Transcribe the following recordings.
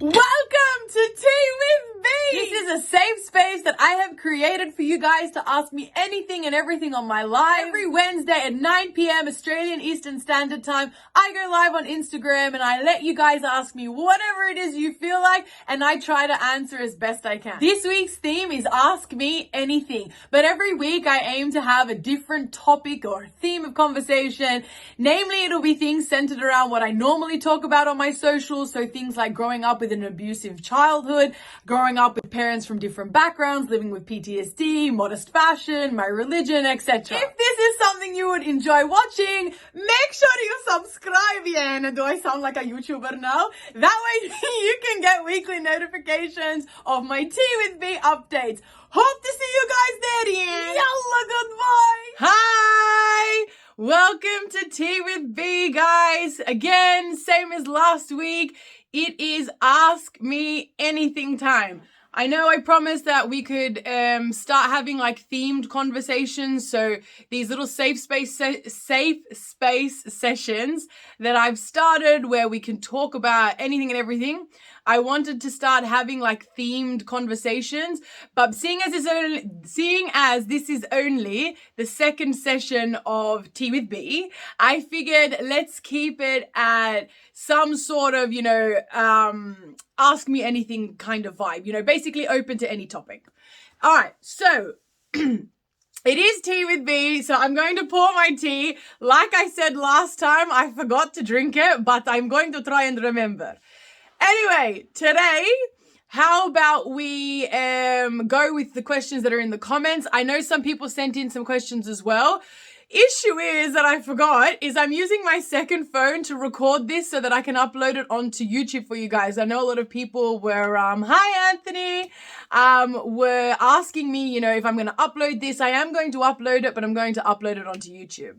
Welcome to Tea with B! This is a safe space that I have created for you guys to ask me anything and everything on my life. Every Wednesday at 9 p.m. Australian Eastern Standard Time, I go live on Instagram and I let you guys ask me whatever it is you feel like, and I try to answer as best I can. This week's theme is Ask Me Anything, but every week I aim to have a different topic or theme of conversation. Namely, it'll be things centered around what I normally talk about on my socials, so things like growing up with an abusive childhood, growing up with parents from different backgrounds, living with PTSD, modest fashion, my religion, etc. If this is something you would enjoy watching, make sure you subscribe, and do I sound like a YouTuber now? That way you can get weekly notifications of my Tea with B updates. Hope to see you guys there, Yalla, goodbye! Hi! Welcome to Tea with B, guys. Again, same as last week. It is Ask Me Anything time. I know I promised that we could start having like themed conversations. So these little safe space sessions that I've started where we can talk about anything and everything. I wanted to start having like themed conversations, but seeing as this is only the second session of Tea with B, I figured let's keep it at some sort of, ask me anything kind of vibe, basically open to any topic. All right, so it is Tea with B, so I'm going to pour my tea. Like I said last time, I forgot to drink it, but I'm going to try and remember. Anyway, today, how about we go with the questions that are in the comments? I know some people sent in some questions as well. Issue is that I forgot is I'm using my second phone to record this so that I can upload it onto YouTube for you guys. I know a lot of people were, hi Anthony, were asking me, if I'm going to upload this. I am going to upload it, but I'm going to upload it onto YouTube.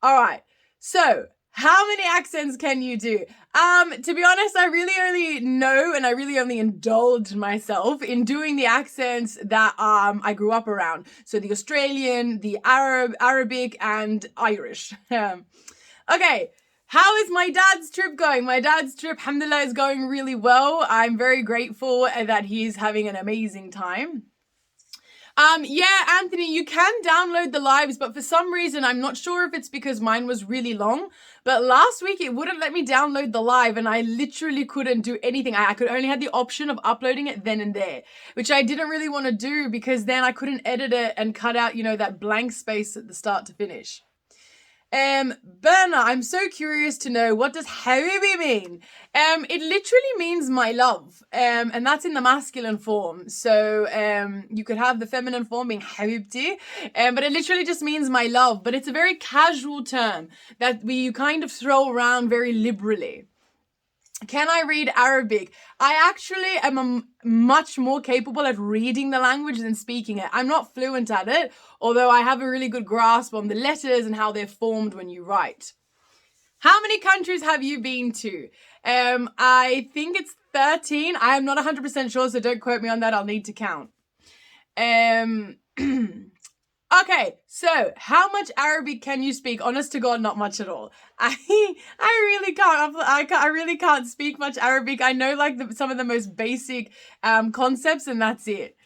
All right. So how many accents can you do? To be honest, I really only know and I really only indulge myself in doing the accents that I grew up around. So the Australian, the Arabic, and Irish. Okay, how is my dad's trip going? My dad's trip, alhamdulillah, is going really well. I'm very grateful that he's having an amazing time. Yeah, Anthony, you can download the lives, but for some reason, I'm not sure if it's because mine was really long, but last week it wouldn't let me download the live and I literally couldn't do anything. I could only had the option of uploading it then and there, which I didn't really want to do because then I couldn't edit it and cut out, that blank space at the start to finish. Berna, I'm so curious to know, what does Habibi mean? It literally means my love, and that's in the masculine form. So, you could have the feminine form being Habibti, but it literally just means my love. But it's a very casual term that you kind of throw around very liberally. Can I read Arabic? I actually am much more capable at reading the language than speaking it. I'm not fluent at it, although I have a really good grasp on the letters and how they're formed when you write. How many countries have you been to? I think it's 13. I am not 100% sure, so don't quote me on that. I'll need to count. Okay, so how much Arabic can you speak? Honest to God, not much at all. I really can't. I really can't speak much Arabic. I know some of the most basic concepts, and that's it.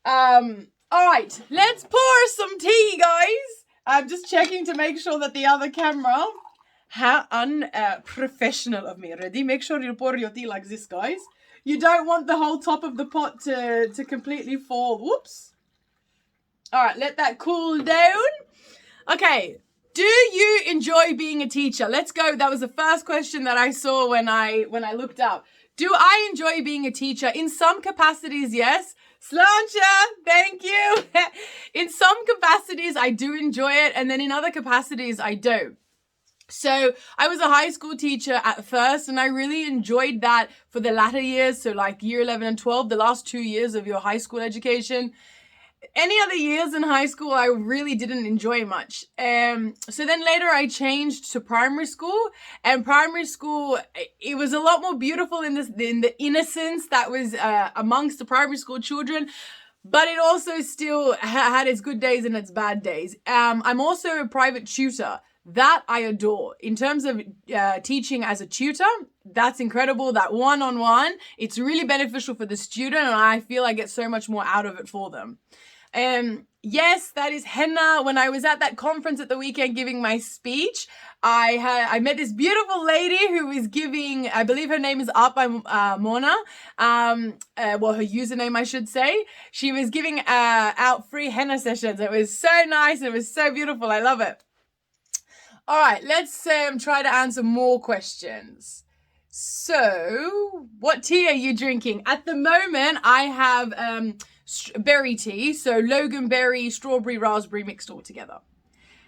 All right, let's pour some tea, guys. I'm just checking to make sure that the other camera. How unprofessional of me. Ready? Make sure you pour your tea like this, guys. You don't want the whole top of the pot to completely fall. Whoops. All right, let that cool down. Okay, do you enjoy being a teacher? Let's go. That was the first question that I saw when I looked up. Do I enjoy being a teacher? In some capacities, yes. Slancha, thank you. In some capacities, I do enjoy it, and then in other capacities, I don't. So I was a high school teacher at first, and I really enjoyed that for the latter years. So like year 11 and 12, the last 2 years of your high school education. Any other years in high school, I really didn't enjoy much. So then later I changed to primary school, and primary school, it was a lot more beautiful in the innocence that was amongst the primary school children. But it also still had its good days and its bad days. I'm also a private tutor. That I adore. In terms of teaching as a tutor, that's incredible. That one-on-one, it's really beneficial for the student, and I feel I get so much more out of it for them. Yes, that is henna. When I was at that conference at the weekend giving my speech, I met this beautiful lady who was giving, I believe her name is Art by Mona, well, her username I should say. She was giving out free henna sessions. It was so nice. It was so beautiful. I love it. All right, let's try to answer more questions. So, what tea are you drinking? At the moment, I have berry tea, so loganberry, strawberry, raspberry mixed all together.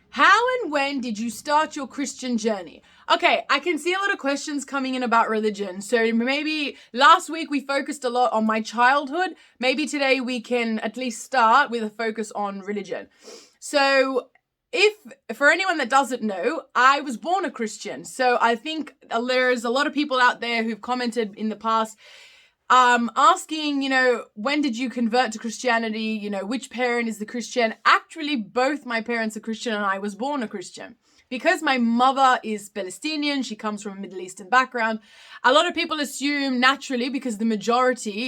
How and when did you start your Christian journey? Okay, I can see a lot of questions coming in about religion. So maybe last week we focused a lot on my childhood. Maybe today we can at least start with a focus on religion. So if for anyone that doesn't know, I was born a Christian. So I think there's a lot of people out there who've commented in the past asking, when did you convert to Christianity? Which parent is the Christian? Actually, both my parents are Christian and I was born a Christian. Because my mother is Palestinian, she comes from a Middle Eastern background. A lot of people assume naturally, because the majority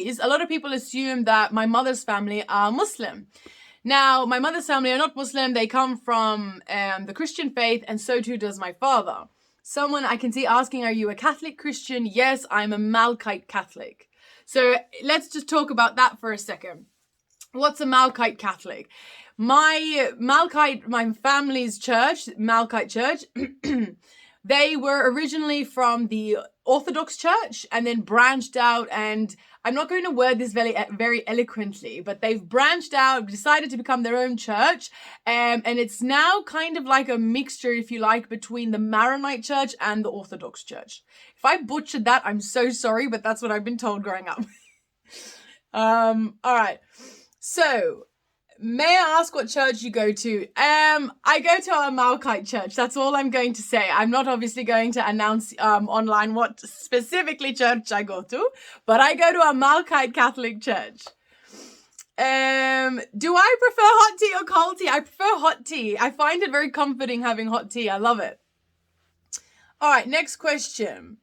is, a lot of people assume that my mother's family are Muslim. Now, my mother's family are not Muslim. They come from the Christian faith, and so too does my father. Someone I can see asking, are you a Catholic Christian? Yes, I'm a Melkite Catholic. So let's just talk about that for a second. What's a Melkite Catholic? My family's church, Melkite Church, they were originally from the Orthodox Church and then branched out, and I'm not going to word this very eloquently, but they've branched out, decided to become their own church, and it's now kind of like a mixture, if you like, between the Maronite Church and the Orthodox Church. If I butchered that, I'm so sorry, but that's what I've been told growing up. All right. So, may I ask what church you go to? I go to a Melkite church. That's all I'm going to say. I'm not obviously going to announce online what specifically church I go to, but I go to a Melkite Catholic church. Do I prefer hot tea or cold tea? I prefer hot tea. I find it very comforting having hot tea. I love it. All right, next question.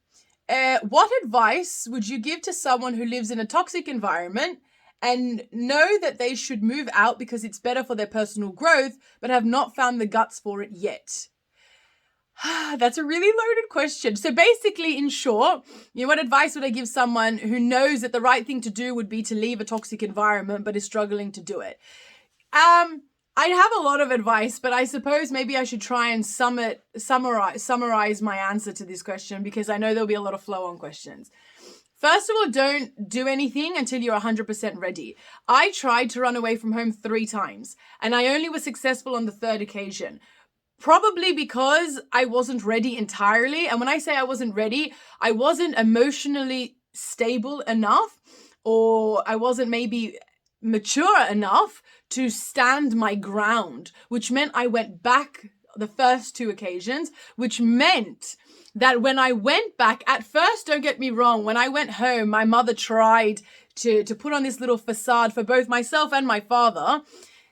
What advice would you give to someone who lives in a toxic environment and know that they should move out because it's better for their personal growth, but have not found the guts for it yet? That's a really loaded question. So basically, in short, what advice would I give someone who knows that the right thing to do would be to leave a toxic environment, but is struggling to do it? I have a lot of advice, but I suppose maybe I should try and summarize my answer to this question, because I know there'll be a lot of flow on questions. First of all, don't do anything until you're 100% ready. I tried to run away from home 3 times, and I only was successful on the 3rd occasion. Probably because I wasn't ready entirely. And when I say I wasn't ready, I wasn't emotionally stable enough, or I wasn't maybe mature enough to stand my ground, which meant I went back the first 2 occasions, which meant that when I went back, at first, don't get me wrong, when I went home, my mother tried to put on this little facade for both myself and my father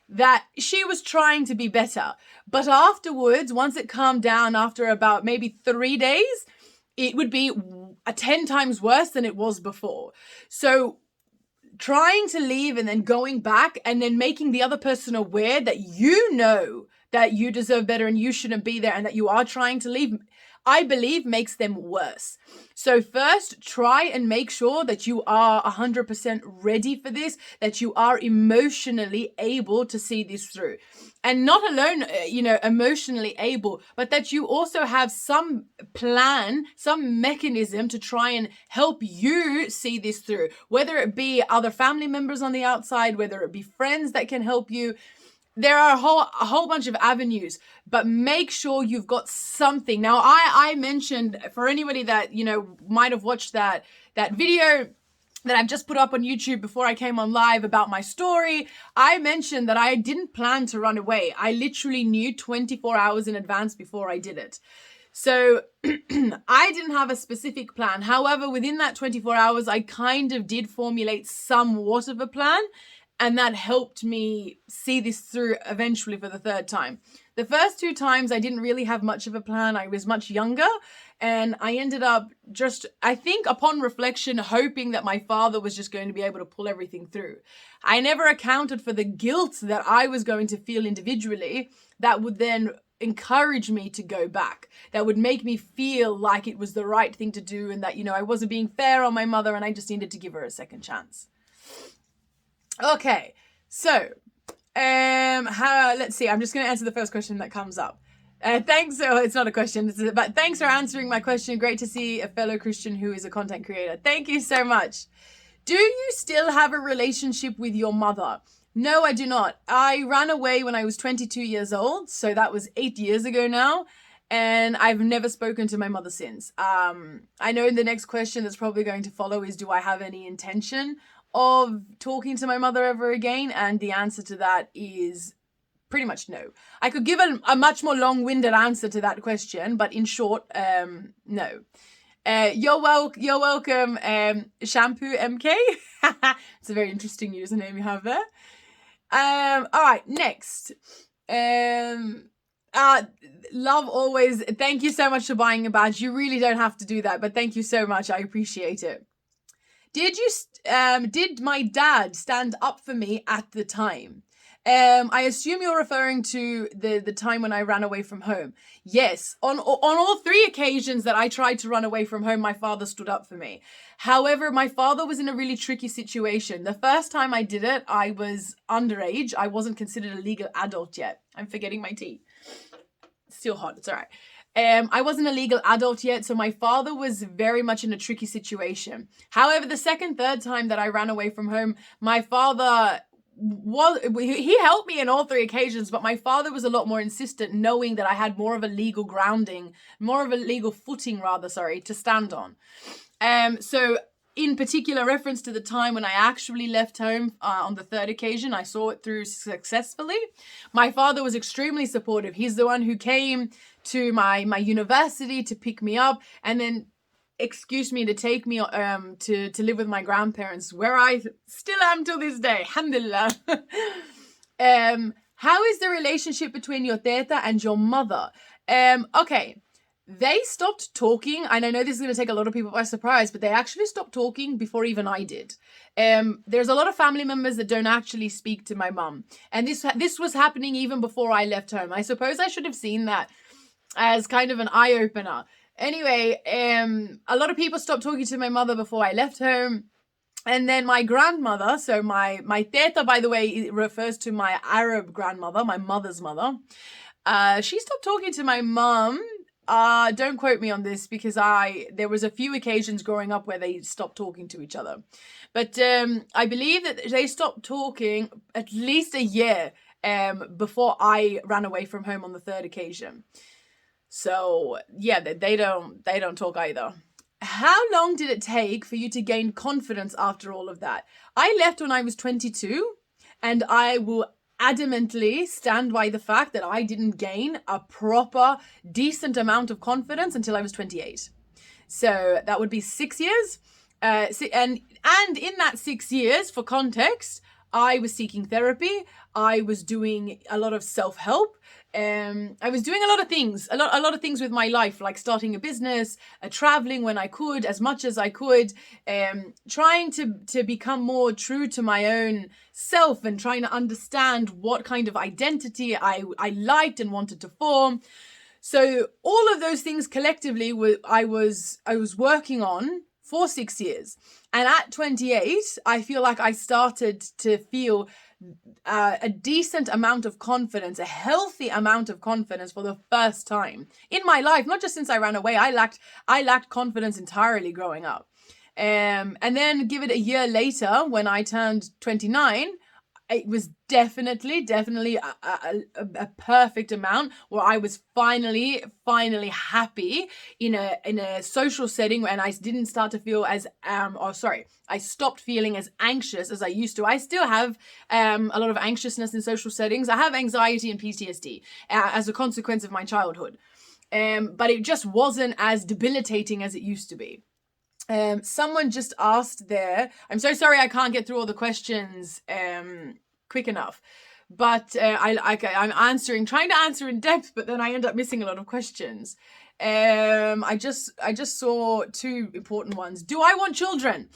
that she was trying to be better. But afterwards, once it calmed down after about maybe 3 days, it would be 10 times worse than it was before. So trying to leave and then going back and then making the other person aware that you know that you deserve better and you shouldn't be there and that you are trying to leave, I believe makes them worse. So first, try and make sure that you are 100% ready for this, that you are emotionally able to see this through. And not alone, emotionally able, but that you also have some plan, some mechanism to try and help you see this through. Whether it be other family members on the outside, whether it be friends that can help you. There are a whole bunch of avenues, but make sure you've got something. Now, I mentioned, for anybody that, might have watched that video that I've just put up on YouTube before I came on live about my story, I mentioned that I didn't plan to run away. I literally knew 24 hours in advance before I did it. So I didn't have a specific plan. However, within that 24 hours, I kind of did formulate somewhat of a plan. And that helped me see this through eventually for the 3rd time. The first 2 times I didn't really have much of a plan. I was much younger, and I ended up just, I think upon reflection, hoping that my father was just going to be able to pull everything through. I never accounted for the guilt that I was going to feel individually that would then encourage me to go back, that would make me feel like it was the right thing to do, and that, you know, I wasn't being fair on my mother and I just needed to give her a second chance. Okay, so let's see, I'm just going to answer the first question that comes up. Thanks. So it's not a question, but thanks for answering my question. Great to see a fellow Christian who is a content creator. Thank you so much. Do you still have a relationship with your mother? No, I do not. I ran away when I was 22 years old, so that was 8 years ago now, and I've never spoken to my mother since. I know the next question that's probably going to follow is, do I have any intention of talking to my mother ever again? And the answer to that is pretty much no. I could give a much more long-winded answer to that question, but in short, no. You're welcome, Shampoo MK. It's a very interesting username you have there. All right, next. Love always. Thank you so much for buying a badge. You really don't have to do that, but thank you so much. I appreciate it. Did my dad stand up for me at the time? I assume you're referring to the time when I ran away from home. Yes, on all 3 occasions that I tried to run away from home, my father stood up for me. However, my father was in a really tricky situation. The first time I did it, I was underage. I wasn't considered a legal adult yet. I'm forgetting my tea. It's still hot, it's all right. I wasn't a legal adult yet, so my father was very much in a tricky situation. However, the second, third time that I ran away from home, my father he helped me in all 3 occasions, but my father was a lot more insistent, knowing that I had more of a legal grounding, more of a legal footing rather, to stand on. So in particular reference to the time when I actually left home on the 3rd occasion, I saw it through successfully. My father was extremely supportive. He's the one who came to my university to pick me up, and then excuse me to take me to live with my grandparents, where I still am till this day. Alhamdulillah. How is the relationship between your teta and your mother? Okay, they stopped talking, and I know this is going to take a lot of people by surprise, but they actually stopped talking before even I did. There's a lot of family members that don't actually speak to my mum, and this was happening even before I left home. I suppose I should have seen that as kind of an eye-opener. Anyway, a lot of people stopped talking to my mother before I left home. And then my grandmother, so my teta, by the way, it refers to my Arab grandmother, my mother's mother. She stopped talking to my mum. Don't quote me on this, because there was a few occasions growing up where they stopped talking to each other. But I believe that they stopped talking at least a year before I ran away from home on the 3rd occasion. So yeah, they don't talk either. How long did it take for you to gain confidence after all of that? I left when I was 22, and I will adamantly stand by the fact that I didn't gain a proper, decent amount of confidence until I was 28. So that would be 6 years. And in that 6 years, for context, I was seeking therapy. I was doing a lot of self-help. I was doing a lot of things with my life, like starting a business, traveling when I could, as much as I could, trying to become more true to my own self, and trying to understand what kind of identity I liked and wanted to form. So all of those things collectively I was working on for 6 years. And at 28, I feel like I started to feel a decent amount of confidence, a healthy amount of confidence for the first time in my life. Not just since I ran away. I lacked confidence entirely growing up. And then give it a year later, when I turned 29, it was definitely a perfect amount where I was finally happy in a social setting, and I didn't start to feel as I stopped feeling as anxious as I used to. I still have a lot of anxiousness in social settings. I have anxiety and PTSD as a consequence of my childhood, but it just wasn't as debilitating as it used to be. Someone just asked there, I'm so sorry I can't get through all the questions quick enough, but I'm trying to answer in depth, but then I end up missing a lot of questions. I just saw two important ones. Do I want children?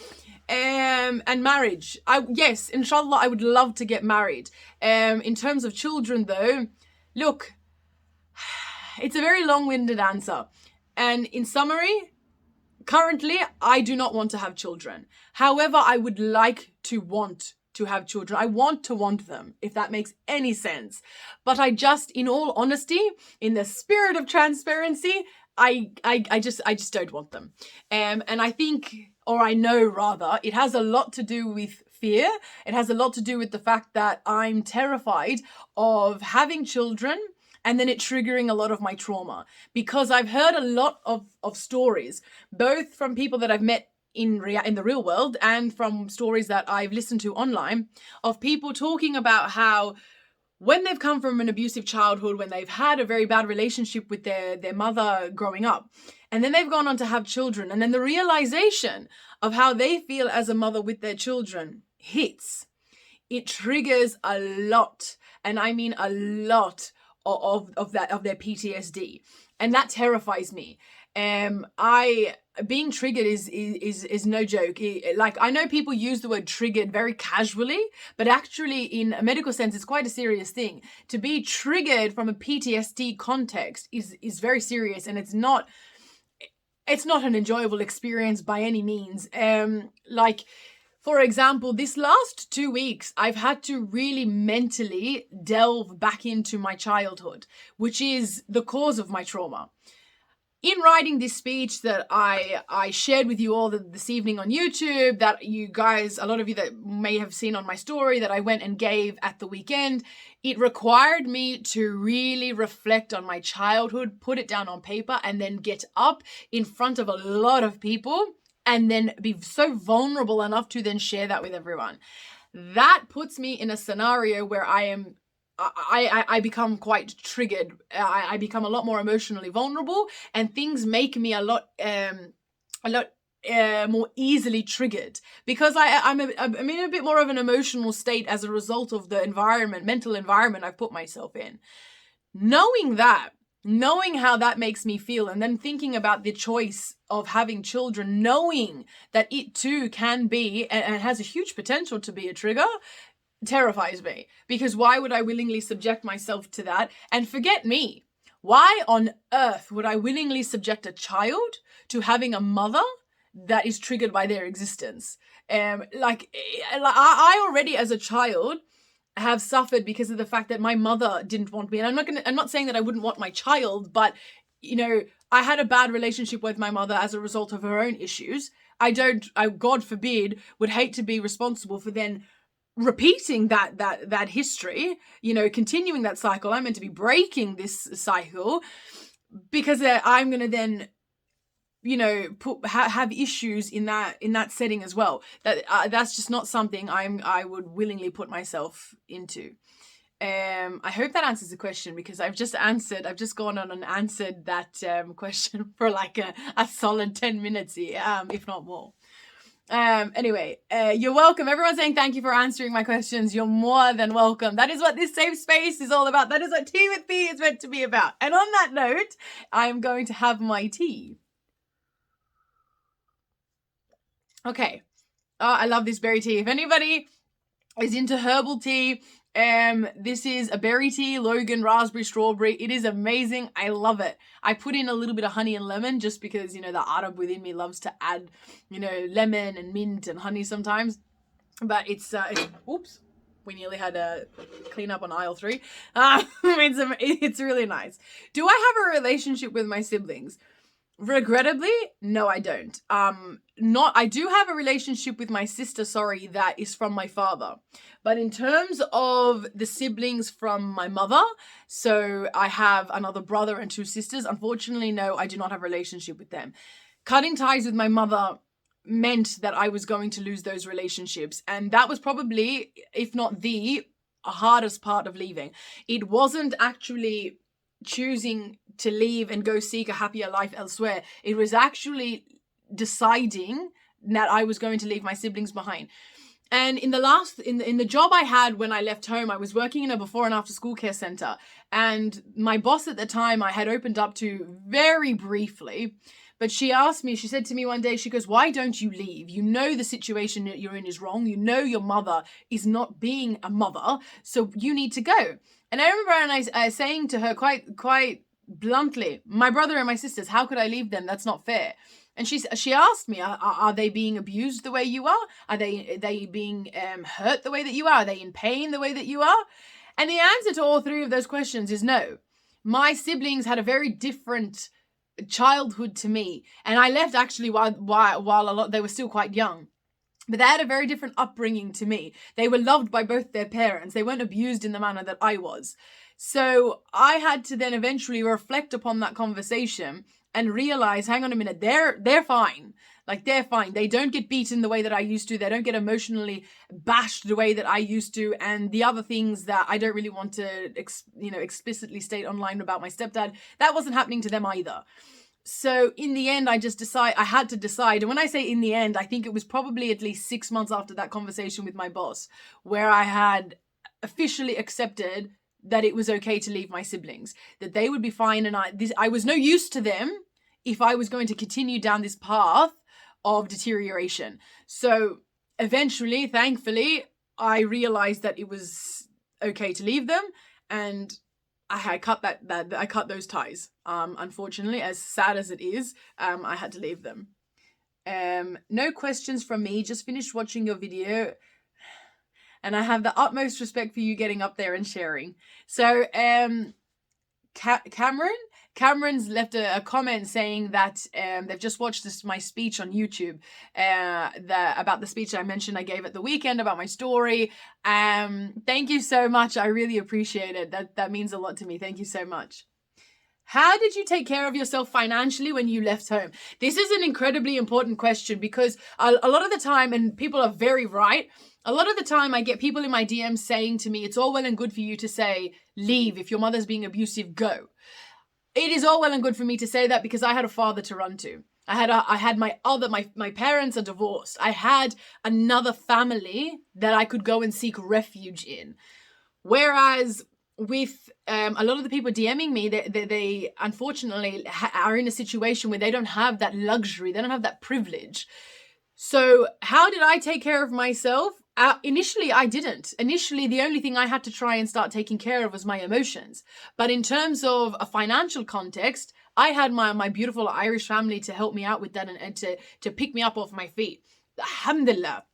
And marriage. Yes, inshallah, I would love to get married. In terms of children, though, look, it's a very long-winded answer. And in summary, currently, I do not want to have children. However, I would like to want to have children. I want to want them, if that makes any sense. But I just, in all honesty, in the spirit of transparency, I just don't want them. And I think, or I know rather, it has a lot to do with fear. It has a lot to do with the fact that I'm terrified of having children and then it triggering a lot of my trauma, because I've heard a lot of stories, both from people that I've met in the real world and from stories that I've listened to online, of people talking about how when they've come from an abusive childhood, when they've had a very bad relationship with their mother growing up, and then they've gone on to have children, and then the realization of how they feel as a mother with their children hits. It triggers a lot, and I mean a lot of their PTSD, and that terrifies me. Being triggered is no joke. Like, I know people use the word triggered very casually, but actually in a medical sense, it's quite a serious thing. To be triggered from a PTSD context is very serious, and it's not an enjoyable experience by any means. Like, for example, this last 2 weeks, I've had to really mentally delve back into my childhood, which is the cause of my trauma. In writing this speech that I shared with you all this evening on YouTube, that you guys, a lot of you that may have seen on my story, that I went and gave at the weekend, it required me to really reflect on my childhood, put it down on paper, and then get up in front of a lot of people and then be so vulnerable enough to then share that with everyone. That puts me in a scenario where I become quite triggered. I become a lot more emotionally vulnerable, and things make me a lot more easily triggered, because I'm in a bit more of an emotional state as a result of the mental environment I've put myself in. Knowing how that makes me feel, and then thinking about the choice of having children, knowing that it too can be and has a huge potential to be a trigger, terrifies me. Because why would I willingly subject myself to that? And forget me, why on earth would I willingly subject a child to having a mother that is triggered by their existence? I already as a child have suffered because of the fact that my mother didn't want me. And I'm not saying that I wouldn't want my child, but I had a bad relationship with my mother as a result of her own issues. I God forbid, would hate to be responsible for then repeating that history, continuing that cycle. I'm meant to be breaking this cycle, because I'm going to then have issues in that setting as well. That's just not something I would willingly put myself into. I hope that answers the question, because I've just gone on and answered that question for like a solid 10 minutes here, if not more. Anyway, you're welcome. Everyone's saying thank you for answering my questions. You're more than welcome. That is what this safe space is all about. That is what Tea with Bee is meant to be about. And on that note, I'm going to have my tea. Okay. Oh, I love this berry tea. If anybody is into herbal tea, this is a berry tea, Logan raspberry strawberry. It is amazing. I love it. I put in a little bit of honey and lemon just because, the Arab within me loves to add, lemon and mint and honey sometimes. But it's oops, we nearly had a clean up on aisle 3. It's really nice. Do I have a relationship with my siblings? Regrettably, no, I don't. I do have a relationship with my sister, that is from my father. But in terms of the siblings from my mother, so I have another brother and 2 sisters. Unfortunately, no, I do not have a relationship with them. Cutting ties with my mother meant that I was going to lose those relationships. And that was probably, if not the hardest part of leaving. It wasn't actually choosing to leave and go seek a happier life elsewhere. It was actually deciding that I was going to leave my siblings behind. And in the job I had when I left home, I was working in a before and after school care center. And my boss at the time, I had opened up to very briefly. But she said to me one day, she goes, "Why don't you leave? You know the situation that you're in is wrong. You know your mother is not being a mother. So you need to go." And I remember I saying to her quite bluntly, "My brother and my sisters, how could I leave them? That's not fair." And she asked me, are they being abused the way you are? Are they being hurt the way that you are? Are they in pain the way that you are? And the answer to all three of those questions is no. My siblings had a very different childhood to me, and I left actually while they were still quite young. But they had a very different upbringing to me. They were loved by both their parents. They weren't abused in the manner that I was. So I had to then eventually reflect upon that conversation and realize, hang on a minute, they're fine. Like, they're fine. They don't get beaten the way that I used to. They don't get emotionally bashed the way that I used to. And the other things that I don't really want to, explicitly state online about my stepdad, that wasn't happening to them either. So in the end, I had to decide. And when I say in the end, I think it was probably at least 6 months after that conversation with my boss, where I had officially accepted that it was okay to leave my siblings, that they would be fine. And I was no use to them if I was going to continue down this path of deterioration. So eventually, thankfully, I realized that it was okay to leave them, and I had cut I cut those ties. Unfortunately, as sad as it is, I had to leave them. No questions from me. Just finished watching your video, and I have the utmost respect for you getting up there and sharing. So, Cameron's left a comment saying that they've just watched my speech on YouTube, about the speech I mentioned I gave at the weekend about my story. Thank you so much. I really appreciate it. That means a lot to me. Thank you so much. How did you take care of yourself financially when you left home? This is an incredibly important question, because a lot of the time, and people are very right, a lot of the time I get people in my DMs saying to me, it's all well and good for you to say, leave. If your mother's being abusive, go. It is all well and good for me to say that because I had a father to run to. I had my parents are divorced. I had another family that I could go and seek refuge in. Whereas with a lot of the people DMing me, they unfortunately are in a situation where they don't have that luxury. They don't have that privilege. So how did I take care of myself? Initially, I didn't. Initially, the only thing I had to try and start taking care of was my emotions. But in terms of a financial context, I had my beautiful Irish family to help me out with that and to pick me up off my feet. Alhamdulillah.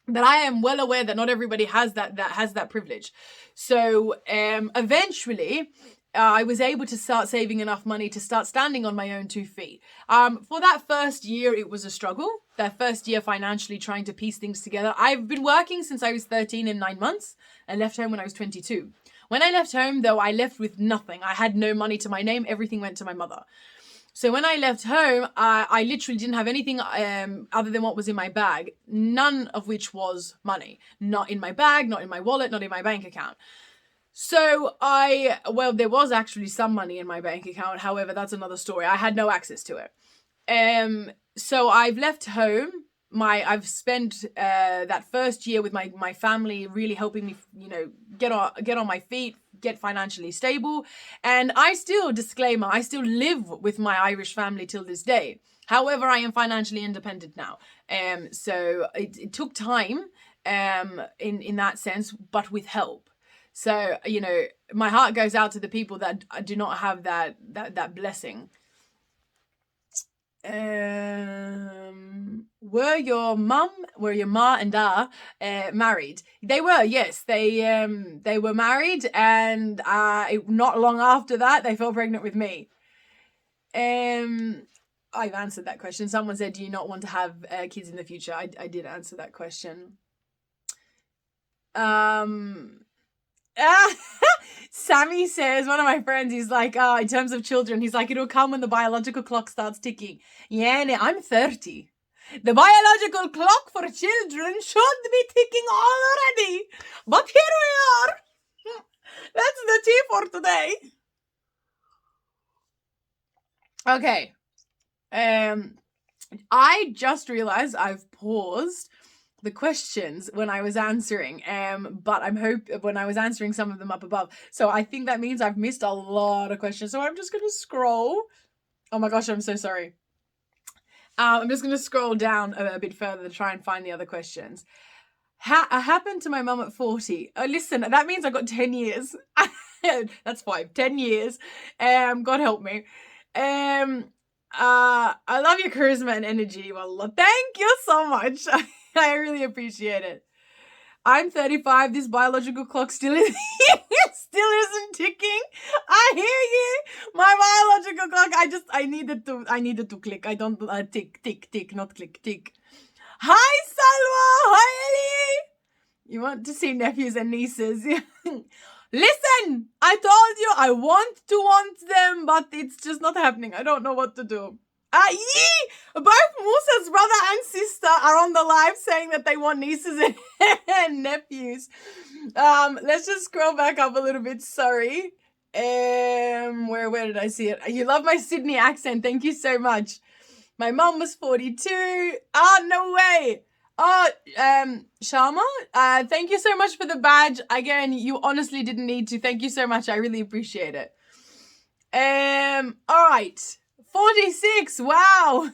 But I am well aware that not everybody has that privilege. So eventually, I was able to start saving enough money to start standing on my own 2 feet. For that first year, it was a struggle. That first year financially trying to piece things together. I've been working since I was 13 in 9 months and left home when I was 22. When I left home, though, I left with nothing. I had no money to my name. Everything went to my mother. So when I left home, I literally didn't have anything other than what was in my bag, none of which was money. Not in my bag, not in my wallet, not in my bank account. So there was actually some money in my bank account. However, that's another story. I had no access to it. So I've left home. I've spent that first year with my family really helping me, get on my feet, get financially stable. And I still live with my Irish family till this day. However, I am financially independent now. So it took time in that sense, but with help. So, my heart goes out to the people that do not have that blessing. Were your ma and da married? They were, yes. They were married, and not long after that, they fell pregnant with me. I've answered that question. Someone said, do you not want to have kids in the future? I did answer that question. Sammy says, one of my friends, he's like, in terms of children, he's like, it'll come when the biological clock starts ticking. Yeah, I'm 30. The biological clock for children should be ticking already. But here we are. That's the tea for today. Okay. I just realized I've paused the questions when I was answering, but when I was answering some of them up above. So I think that means I've missed a lot of questions. So I'm just going to scroll. Oh my gosh, I'm so sorry. I'm just going to scroll down a bit further to try and find the other questions. Happened to my mum at 40. Oh, listen, that means I got 10 years. That's 10 years. God help me. I love your charisma and energy. Well, thank you so much. I really appreciate it. I'm 35. This biological clock still isn't ticking. I hear you. My biological clock. I needed to click. I don't tick, not click, tick. Hi, Salwa. Hi, Ellie. You want to see nephews and nieces? Listen, I told you I want them, but it's just not happening. I don't know what to do. Both Musa's brother and sister are on the live saying that they want nieces and nephews. Let's just scroll back up a little bit. Sorry. Where did I see it? You love my Sydney accent. Thank you so much. My mum was 42. No way. Sharma, thank you so much for the badge. Again, you honestly didn't need to. Thank you so much. I really appreciate it. All right. 46. Wow.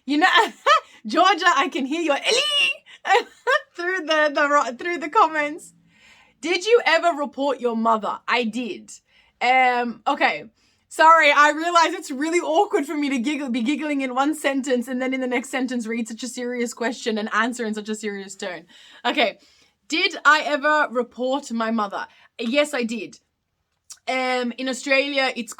You know, Georgia, I can hear your Ellie through the comments. Did you ever report your mother? I did. Okay. Sorry, I realize it's really awkward for me to be giggling in one sentence and then in the next sentence read such a serious question and answer in such a serious tone. Okay. Did I ever report my mother? Yes, I did. In Australia, it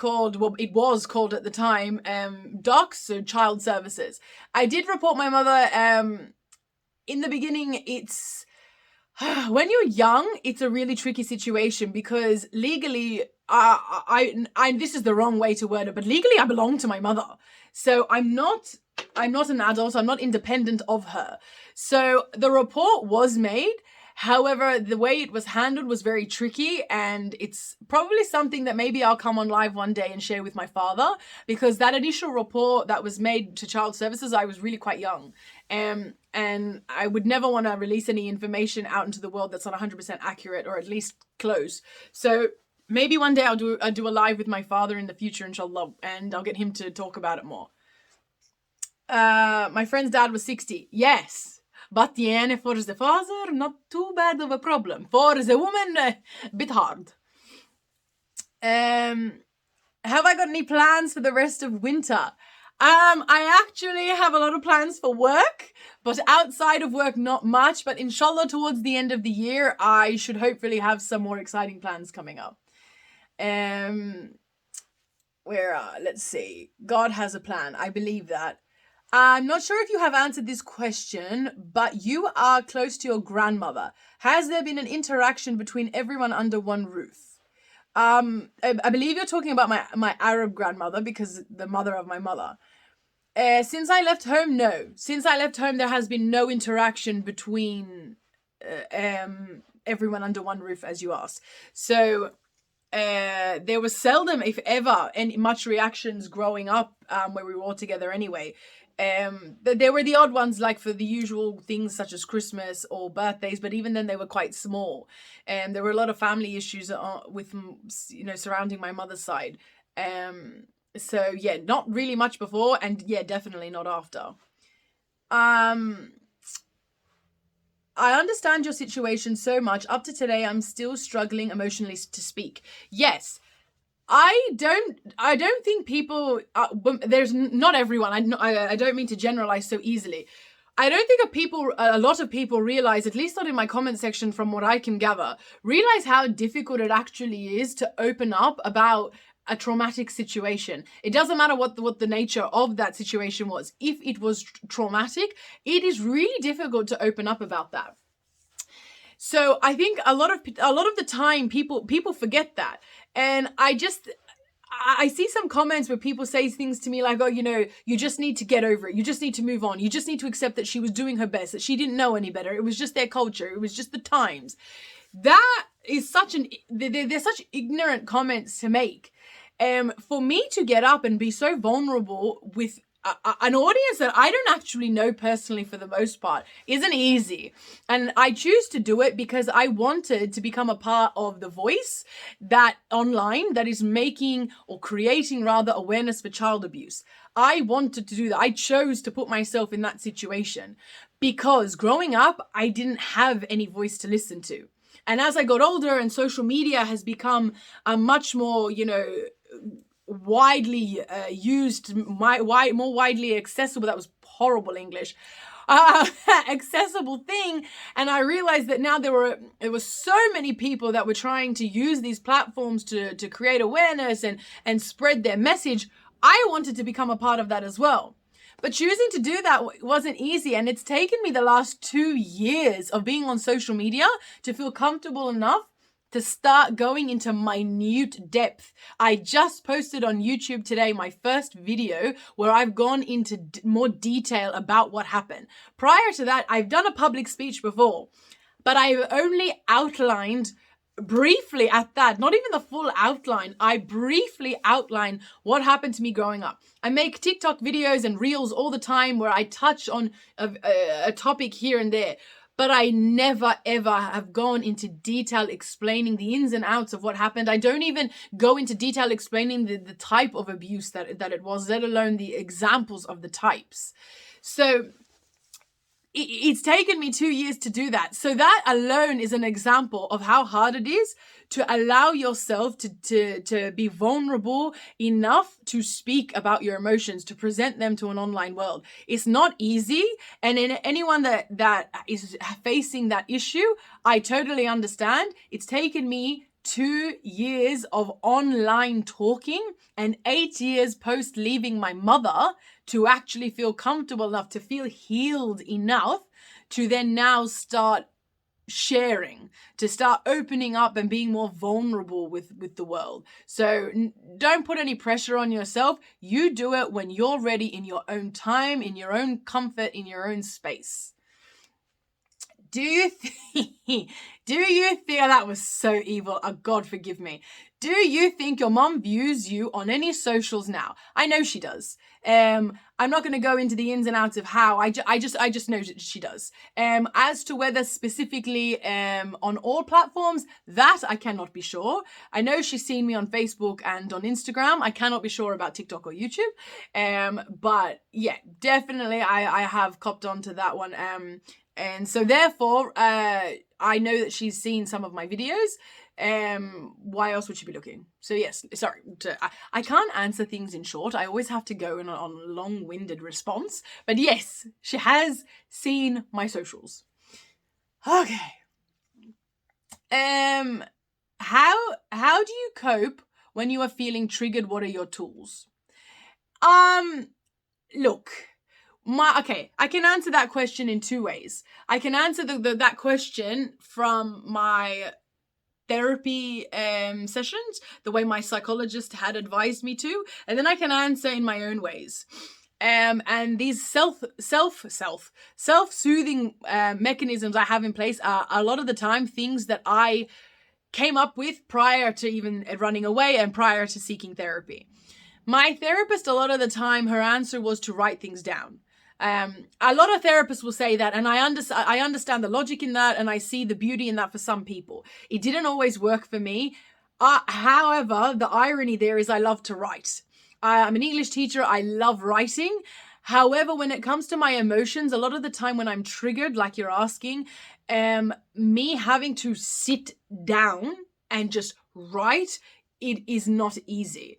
was called at the time, DOCS, so Child Services. I did report my mother. In the beginning, it's when you're young, it's a really tricky situation because legally, this is the wrong way to word it, but legally I belong to my mother. So I'm not an adult. I'm not independent of her. So the report was made. However, the way it was handled was very tricky, and it's probably something that maybe I'll come on live one day and share with my father, because that initial report that was made to Child Services, I was really quite young. And I would never want to release any information out into the world that's not 100% accurate, or at least close. So maybe one day I'll do a live with my father in the future, inshallah, and I'll get him to talk about it more. My friend's dad was 60. Yes. But yeah, for the father, not too bad of a problem. For the woman, a bit hard. Have I got any plans for the rest of winter? I actually have a lot of plans for work, but outside of work, not much. But inshallah, towards the end of the year, I should hopefully have some more exciting plans coming up. Let's see. God has a plan. I believe that. I'm not sure if you have answered this question, but you are close to your grandmother. Has there been an interaction between everyone under one roof? I believe you're talking about my Arab grandmother, because the mother of my mother. Since I left home, no. Since I left home, there has been no interaction between everyone under one roof, as you asked. So there was seldom, if ever, any much reactions growing up where we were all together anyway. There were the odd ones, like for the usual things such as Christmas or birthdays, but even then they were quite small. There were a lot of family issues with, surrounding my mother's side. So yeah, not really much before, and yeah, definitely not after. I understand your situation so much. Up to today, I'm still struggling emotionally to speak. Yes. I don't think people, there's not everyone. I don't mean to generalize so easily. I don't think a lot of people realize, at least not in my comment section from what I can gather, realize how difficult it actually is to open up about a traumatic situation. It doesn't matter what the nature of that situation was. If it was traumatic, it is really difficult to open up about that. So I think a lot of the time people forget that. And I see some comments where people say things to me like, oh, you just need to get over it. You just need to move on. You just need to accept that she was doing her best, that she didn't know any better. It was just their culture. It was just the times. That is they're such ignorant comments to make. For me to get up and be so vulnerable with an audience that I don't actually know personally for the most part isn't easy. And I choose to do it because I wanted to become a part of the voice that online that is making or creating rather awareness for child abuse. I wanted to do that. I chose to put myself in that situation because growing up, I didn't have any voice to listen to. And as I got older and social media has become a much more, widely used, more widely accessible, that was horrible English, accessible thing. And I realized that now there were so many people that were trying to use these platforms to create awareness and spread their message. I wanted to become a part of that as well. But choosing to do that wasn't easy. And it's taken me the last 2 years of being on social media to feel comfortable enough to start going into minute depth. I just posted on YouTube today my first video where I've gone into more detail about what happened. Prior to that, I've done a public speech before, but I've only outlined briefly at that, not even the full outline. I briefly outline what happened to me growing up. I make TikTok videos and reels all the time where I touch on a topic here and there. But I never, ever have gone into detail explaining the ins and outs of what happened. I don't even go into detail explaining the type of abuse that it was, let alone the examples of the types. So it's taken me 2 years to do that. So that alone is an example of how hard it is to allow yourself to be vulnerable enough to speak about your emotions, to present them to an online world. It's not easy. And in anyone that is facing that issue, I totally understand. It's taken me 2 years of online talking and 8 years post leaving my mother to actually feel comfortable enough, to feel healed enough to then now start sharing, to start opening up and being more vulnerable with the world. So don't put any pressure on yourself. You do it when you're ready, in your own time, in your own comfort, in your own space. Do you think that was so evil? Oh, God forgive me. Do you think your mom views you on any socials now? I know she does. I'm not going to go into the ins and outs of how. I just know that she does. As to whether specifically on all platforms, that I cannot be sure. I know she's seen me on Facebook and on Instagram. I cannot be sure about TikTok or YouTube. But yeah, definitely I have copped onto that one. And so therefore, I know that she's seen some of my videos. Why else would she be looking? So yes, sorry, I can't answer things in short. I always have to go on a long-winded response. But yes, she has seen my socials. Okay. How do you cope when you are feeling triggered? What are your tools? Look. I can answer that question in 2 ways. I can answer that question from my therapy sessions, the way my psychologist had advised me to, and then I can answer in my own ways. And these self-soothing mechanisms I have in place are a lot of the time things that I came up with prior to even running away and prior to seeking therapy. My therapist, a lot of the time, her answer was to write things down. A lot of therapists will say that, and I understand the logic in that, and I see the beauty in that for some people. It didn't always work for me. However, the irony there is I love to write. I'm an English teacher. I love writing. However, when it comes to my emotions, a lot of the time when I'm triggered, like you're asking, me having to sit down and just write, it is not easy.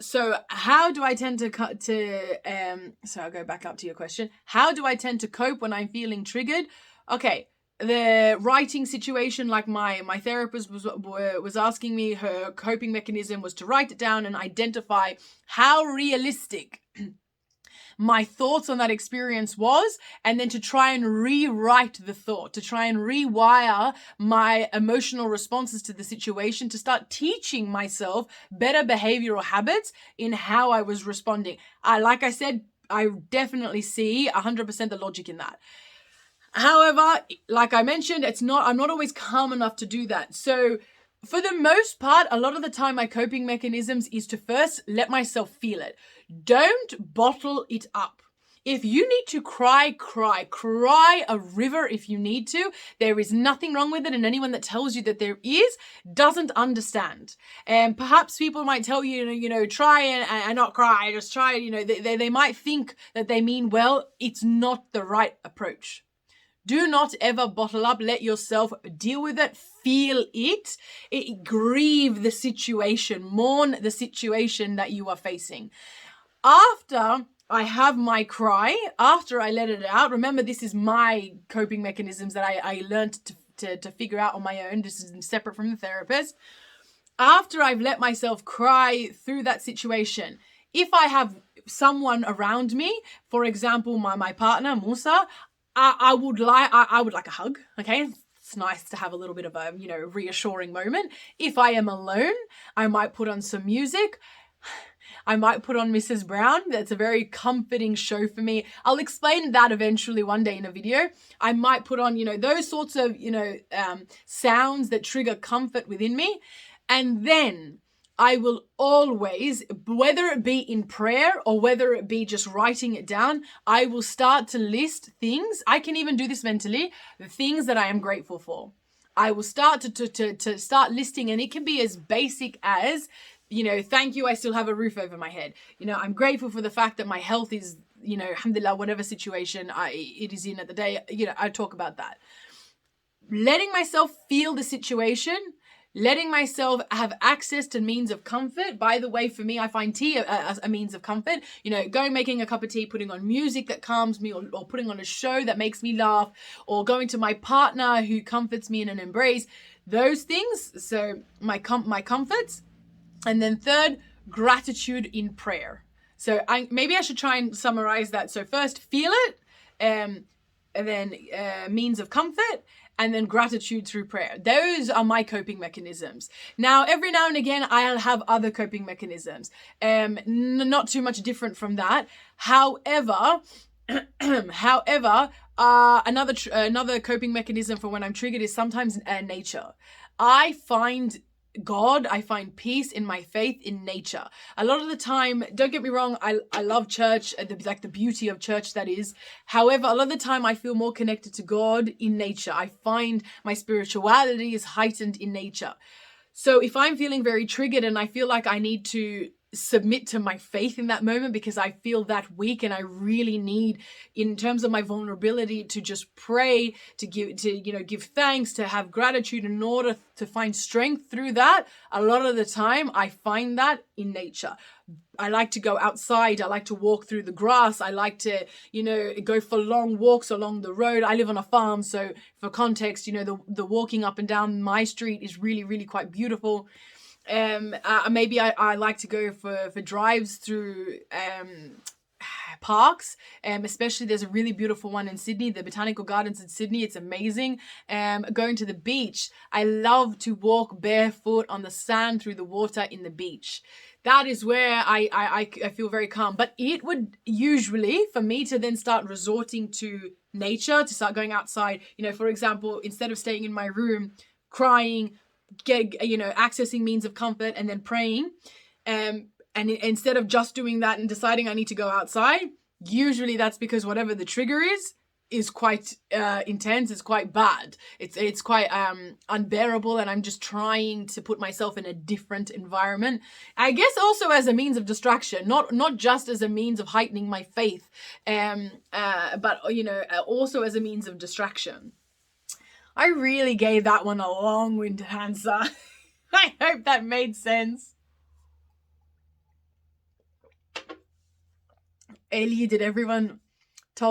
So how do I tend so I'll go back up to your question. How do I tend to cope when I'm feeling triggered? Okay. The writing situation, like my therapist was asking me, her coping mechanism was to write it down and identify how realistic my thoughts on that experience was, and then to try and rewrite the thought, to try and rewire my emotional responses to the situation, to start teaching myself better behavioral habits in how I was responding. Like I said, I definitely see 100% the logic in that. However, like I mentioned, I'm not always calm enough to do that. So for the most part, a lot of the time, my coping mechanisms is to first let myself feel it. Don't bottle it up. If you need to cry a river if you need to. There is nothing wrong with it, and anyone that tells you that there is doesn't understand. And perhaps people might tell you, try and not cry, just try it. They might think that they mean well. It's not the right approach. Do not ever bottle up. Let yourself deal with it. Feel it. Grieve the situation. Mourn the situation that you are facing. After I have my cry, after I let it out, remember this is my coping mechanisms that I learned to figure out on my own. This is separate from the therapist. After I've let myself cry through that situation, if I have someone around me, for example, my partner, Musa, I would like a hug, okay? It's nice to have a little bit of a, reassuring moment. If I am alone, I might put on some music. I might put on Mrs. Brown. That's a very comforting show for me. I'll explain that eventually one day in a video. I might put on, those sorts of, sounds that trigger comfort within me. And then I will always, whether it be in prayer or whether it be just writing it down, I will start to list things. I can even do this mentally, the things that I am grateful for. I will start to start listing, and it can be as basic as, thank you, I still have a roof over my head. I'm grateful for the fact that my health is, alhamdulillah, whatever situation it is in at the day, I talk about that. Letting myself feel the situation, letting myself have access to means of comfort. By the way, for me, I find tea a means of comfort. Going, making a cup of tea, putting on music that calms me, or putting on a show that makes me laugh, or going to my partner who comforts me in an embrace. Those things, so my comforts. And then third, gratitude in prayer. So maybe I should try and summarize that. So first, feel it, and then means of comfort, and then gratitude through prayer. Those are my coping mechanisms. Now, every now and again, I'll have other coping mechanisms. Not too much different from that. However, another coping mechanism for when I'm triggered is sometimes nature. I find God, I find peace in my faith in nature. A lot of the time, don't get me wrong, I love church, the beauty of church that is. However, a lot of the time I feel more connected to God in nature. I find my spirituality is heightened in nature. So if I'm feeling very triggered and I feel like I need to submit to my faith in that moment because I feel that weak and I really need, in terms of my vulnerability, to just pray, to give thanks, to have gratitude in order to find strength through that. A lot of the time I find that in nature. I like to go outside. I like to walk through the grass. I like to, go for long walks along the road. I live on a farm, so for context, the walking up and down my street is really, really quite beautiful. Maybe I like to go for drives through parks, especially there's a really beautiful one in Sydney, the Botanical Gardens in Sydney. It's amazing. Going to the beach, I love to walk barefoot on the sand through the water in the beach. That is where I feel very calm. But it would usually, for me to then start resorting to nature, to start going outside, for example, instead of staying in my room crying, accessing means of comfort and then praying, and instead of just doing that and deciding I need to go outside, usually that's because whatever the trigger is quite intense, it's quite bad, it's quite unbearable, and I'm just trying to put myself in a different environment, I guess, also as a means of distraction, not just as a means of heightening my faith, but also as a means of distraction. I really gave that one a long-winded answer. I hope that made sense. Ellie told everyone, yay!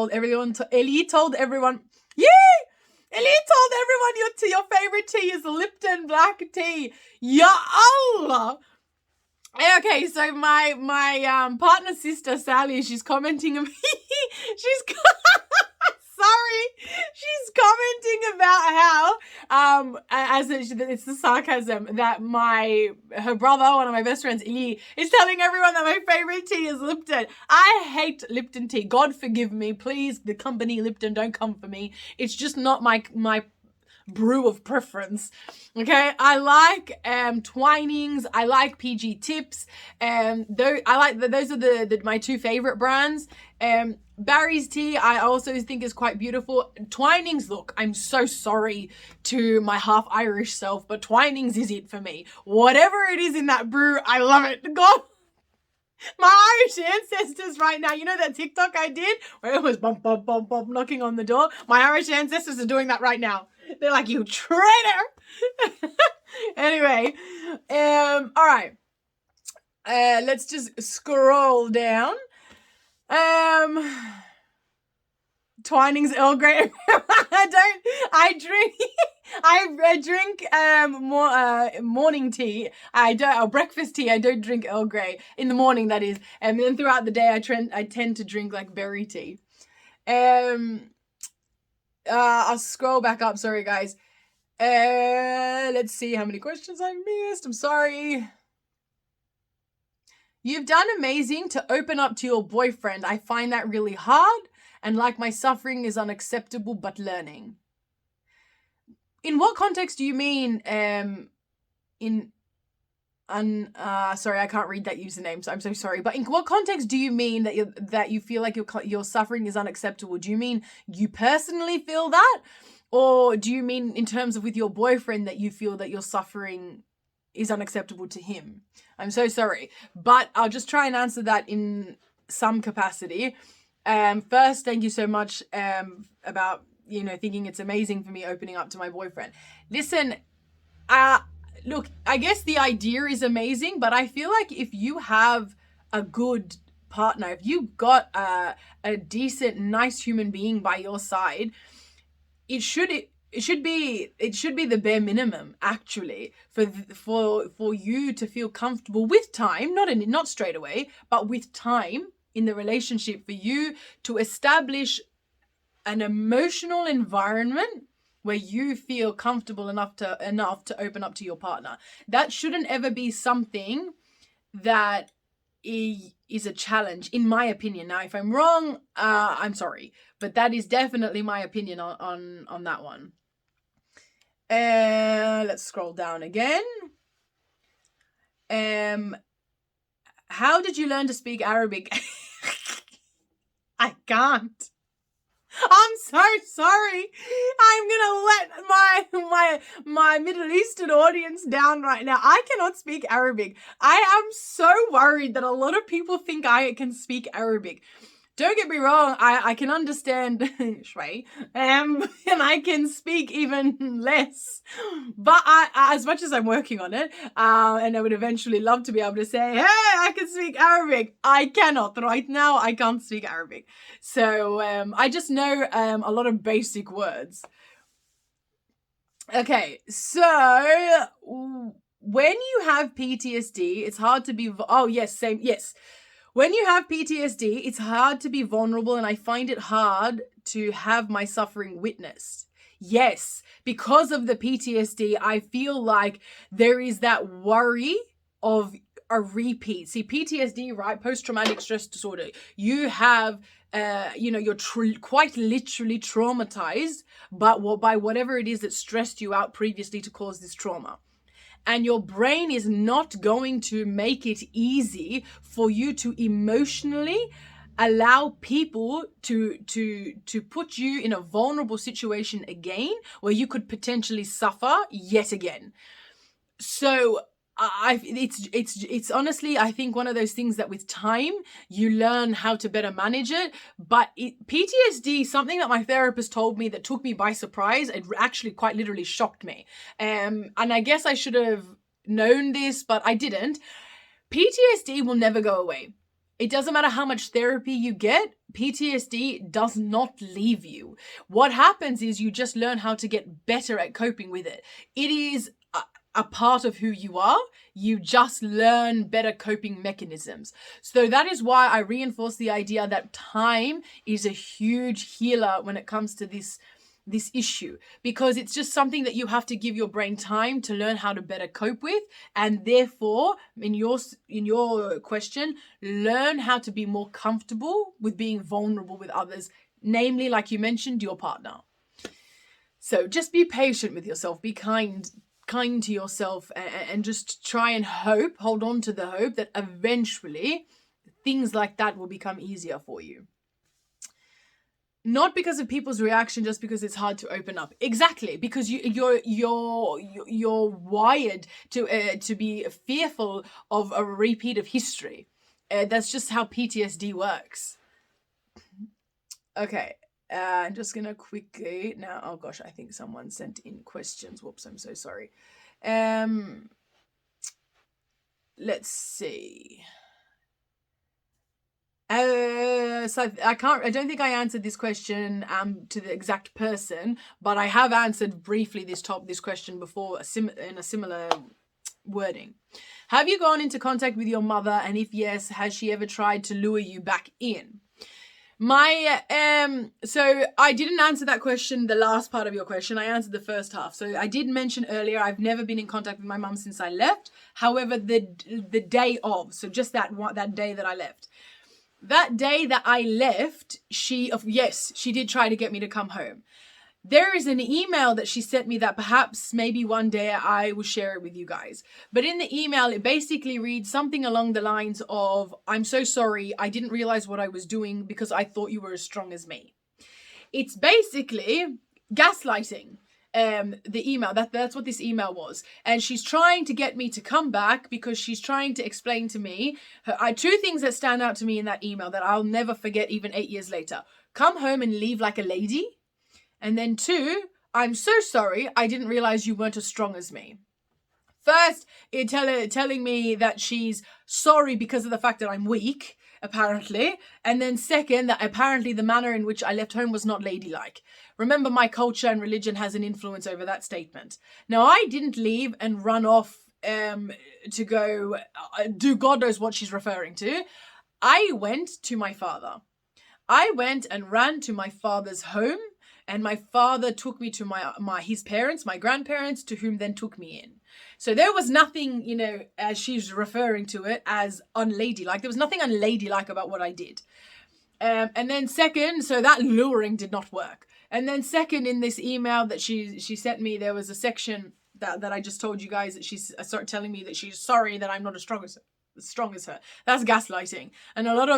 Ellie told everyone your favorite tea is Lipton black tea. Ya Allah! Okay, so my partner's sister, Sally, she's commenting on me. She's commenting about how, it's the sarcasm, that her brother, one of my best friends, Ili, is telling everyone that my favorite tea is Lipton. I hate Lipton tea. God forgive me, please. The company Lipton, don't come for me. It's just not my brew of preference. Okay, I like Twinings, I like PG Tips, those are my two favorite brands. Barry's tea I also think is quite beautiful. Twinings, look, I'm so sorry to my half Irish self, but Twinings is it for me. Whatever it is in that brew, I love it. God, my Irish ancestors right now, you know that TikTok I did where it was bump, bump, bump, bump, knocking on the door? My Irish ancestors are doing that right now. They're like, you traitor. Anyway, all right. Let's just scroll down. Twinings Earl Grey. I drink morning tea. Breakfast tea. I don't drink Earl Grey in the morning, that is. And then throughout the day I tend to drink like berry tea. I'll scroll back up, sorry guys. Let's see how many questions I missed. I'm sorry. You've done amazing to open up to your boyfriend. I find that really hard, and like my suffering is unacceptable, but learning. In what context do you mean, sorry, I can't read that username, so I'm so sorry. But in what context do you mean that you feel like your suffering is unacceptable? Do you mean you personally feel that? Or do you mean in terms of with your boyfriend that you feel that your suffering is unacceptable to him? I'm so sorry, but I'll just try and answer that in some capacity. First, thank you so much about, thinking it's amazing for me opening up to my boyfriend. Listen, look, I guess the idea is amazing, but I feel like if you have a good partner, if you got a decent, nice human being by your side, it should be the bare minimum, actually, for you to feel comfortable with time, not straight away, but with time in the relationship, for you to establish an emotional environment where you feel comfortable enough to open up to your partner. That shouldn't ever be something that is a challenge, in my opinion. Now, if I'm wrong, I'm sorry, but that is definitely my opinion on that one. Let's scroll down again. How did you learn to speak Arabic? I can't. I'm so sorry. I'm gonna let my Middle Eastern audience down right now. I cannot speak Arabic. I am so worried that a lot of people think I can speak Arabic. Don't get me wrong, I can understand Shui, and I can speak even less. But I as much as I'm working on it, and I would eventually love to be able to say, hey, I can speak Arabic. I cannot. Right now, I can't speak Arabic. So I just know a lot of basic words. Okay, so when you have PTSD, it's hard to be... Oh, yes, same, yes. When you have PTSD, it's hard to be vulnerable, and I find it hard to have my suffering witnessed. Yes, because of the PTSD, I feel like there is that worry of a repeat. See, PTSD, right? Post-traumatic stress disorder. You have, you're quite literally traumatized by whatever it is that stressed you out previously to cause this trauma. And your brain is not going to make it easy for you to emotionally allow people to put you in a vulnerable situation again, where you could potentially suffer yet again. So it's honestly, I think, one of those things that with time you learn how to better manage it. But PTSD, something that my therapist told me that took me by surprise, it actually quite literally shocked me. And I guess I should have known this, but I didn't. PTSD will never go away. It doesn't matter how much therapy you get, PTSD does not leave you. What happens is you just learn how to get better at coping with it. It is a part of who you are. You just learn better coping mechanisms. So that is why I reinforce the idea that time is a huge healer when it comes to this issue, because it's just something that you have to give your brain time to learn how to better cope with, and therefore, in your question, learn how to be more comfortable with being vulnerable with others, namely, like you mentioned, your partner. So just be patient with yourself, be kind to yourself, and just try and hold on to the hope that eventually things like that will become easier for you. Not because of people's reaction, just because it's hard to open up. Exactly, because you're wired to be fearful of a repeat of history. That's just how PTSD works. Okay, I'm just gonna quickly now. Oh gosh, I think someone sent in questions. Whoops, I'm so sorry. Let's see. So I don't think I answered this question to the exact person, but I have answered briefly this question before in a similar wording. Have you gone into contact with your mother, and if yes, has she ever tried to lure you back in? So I didn't answer that question, the last part of your question. I answered the first half. So I did mention earlier, I've never been in contact with my mum since I left. However, the day of, so just that day that I left. That day that I left, she did try to get me to come home. There is an email that she sent me that perhaps maybe one day I will share it with you guys. But in the email, it basically reads something along the lines of, I'm so sorry, I didn't realize what I was doing because I thought you were as strong as me. It's basically gaslighting. The email, that's what this email was, and she's trying to get me to come back because she's trying to explain to me two things that stand out to me in that email that I'll never forget even 8 years later. Come home and leave like a lady, and then 2, I'm so sorry, I didn't realize you weren't as strong as me. First, telling me that she's sorry because of the fact that I'm weak, apparently. And then second, that apparently the manner in which I left home was not ladylike. Remember, my culture and religion has an influence over that statement. Now, I didn't leave and run off to go do God knows what she's referring to. I went to my father. I went and ran to my father's home, and my father took me to his parents, my grandparents, to whom then took me in. So there was nothing, as she's referring to it, as unladylike. There was nothing unladylike about what I did. And then second, so that luring did not work. And then second, in this email that she sent me, there was a section that I just told you guys that she started telling me that she's sorry that I'm not as strong as her. That's gaslighting. And a lot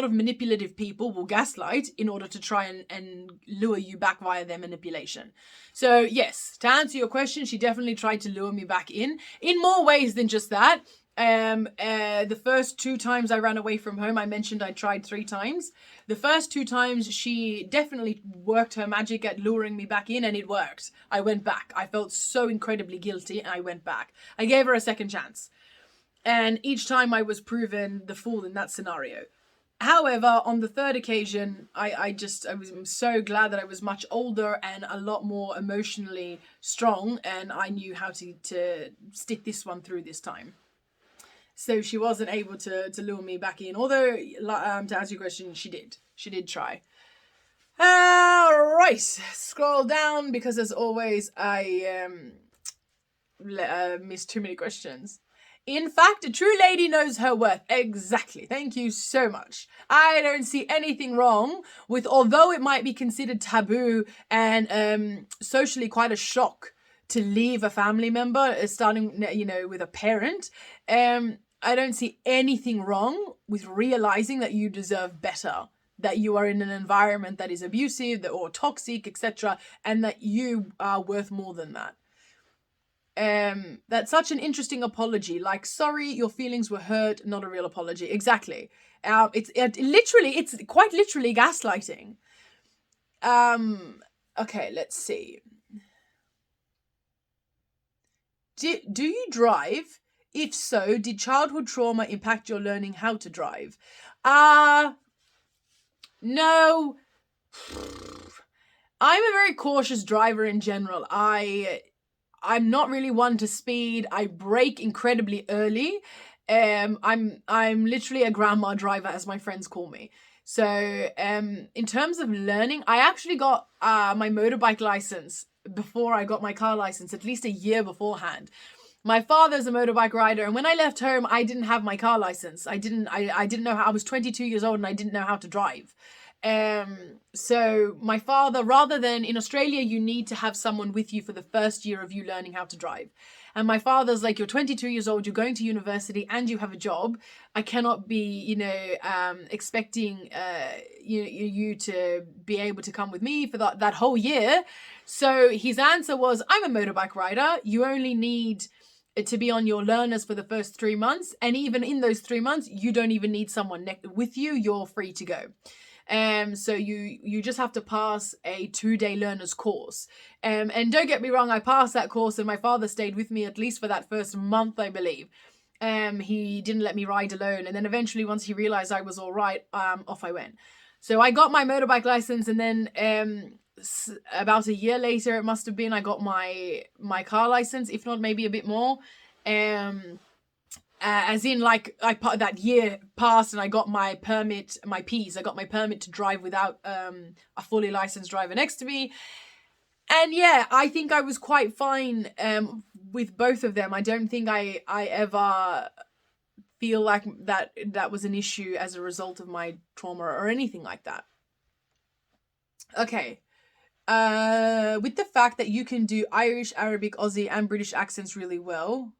of manipulative people will gaslight in order to try and lure you back via their manipulation. So yes, to answer your question, she definitely tried to lure me back in more ways than just that. The first 2 times I ran away from home, I mentioned I tried 3 times. The first 2 times she definitely worked her magic at luring me back in, and it worked. I went back. I felt so incredibly guilty, and I went back. I gave her a second chance. And each time I was proven the fool in that scenario. However, on the third occasion, I was so glad that I was much older and a lot more emotionally strong, and I knew how to stick this one through this time. So she wasn't able to lure me back in. Although, to answer your question, she did. She did try. All right. Scroll down because, as always, I missed too many questions. In fact, a true lady knows her worth. Exactly. Thank you so much. I don't see anything wrong with, although it might be considered taboo and socially quite a shock to leave a family member, starting, with a parent. I don't see anything wrong with realizing that you deserve better, that you are in an environment that is abusive or toxic, etc., and that you are worth more than that. That's such an interesting apology. Like, sorry, your feelings were hurt, not a real apology. Exactly. It's quite literally gaslighting. Okay, let's see. Do you drive? If so, did childhood trauma impact your learning how to drive? No. I'm a very cautious driver in general. I'm not really one to speed. I brake incredibly early. I'm literally a grandma driver, as my friends call me. So, in terms of learning, I actually got my motorbike license before I got my car license, at least a year beforehand. My father's a motorbike rider, and when I left home, I didn't have my car license. I didn't know how. I was 22 years old, and I didn't know how to drive. So my father, rather than in Australia, you need to have someone with you for the first year of you learning how to drive. And my father's like, you're 22 years old, you're going to university and you have a job. I cannot be, expecting you to be able to come with me for that whole year. So his answer was, I'm a motorbike rider. You only need to be on your learners for the first 3 months. And even in those 3 months, you don't even need someone with you. You're free to go. So you just have to pass a 2-day learner's course. And don't get me wrong, I passed that course and my father stayed with me at least for that first month, I believe. He didn't let me ride alone. And then eventually, once he realized I was all right, off I went. So I got my motorbike license, and then about a year later, it must have been, I got my car license, if not maybe a bit more. As in, like, that year passed and I got my permit, my P's. I got my permit to drive without a fully licensed driver next to me. And yeah, I think I was quite fine with both of them. I don't think I ever feel like that was an issue as a result of my trauma or anything like that. Okay. With the fact that you can do Irish, Arabic, Aussie, and British accents really well,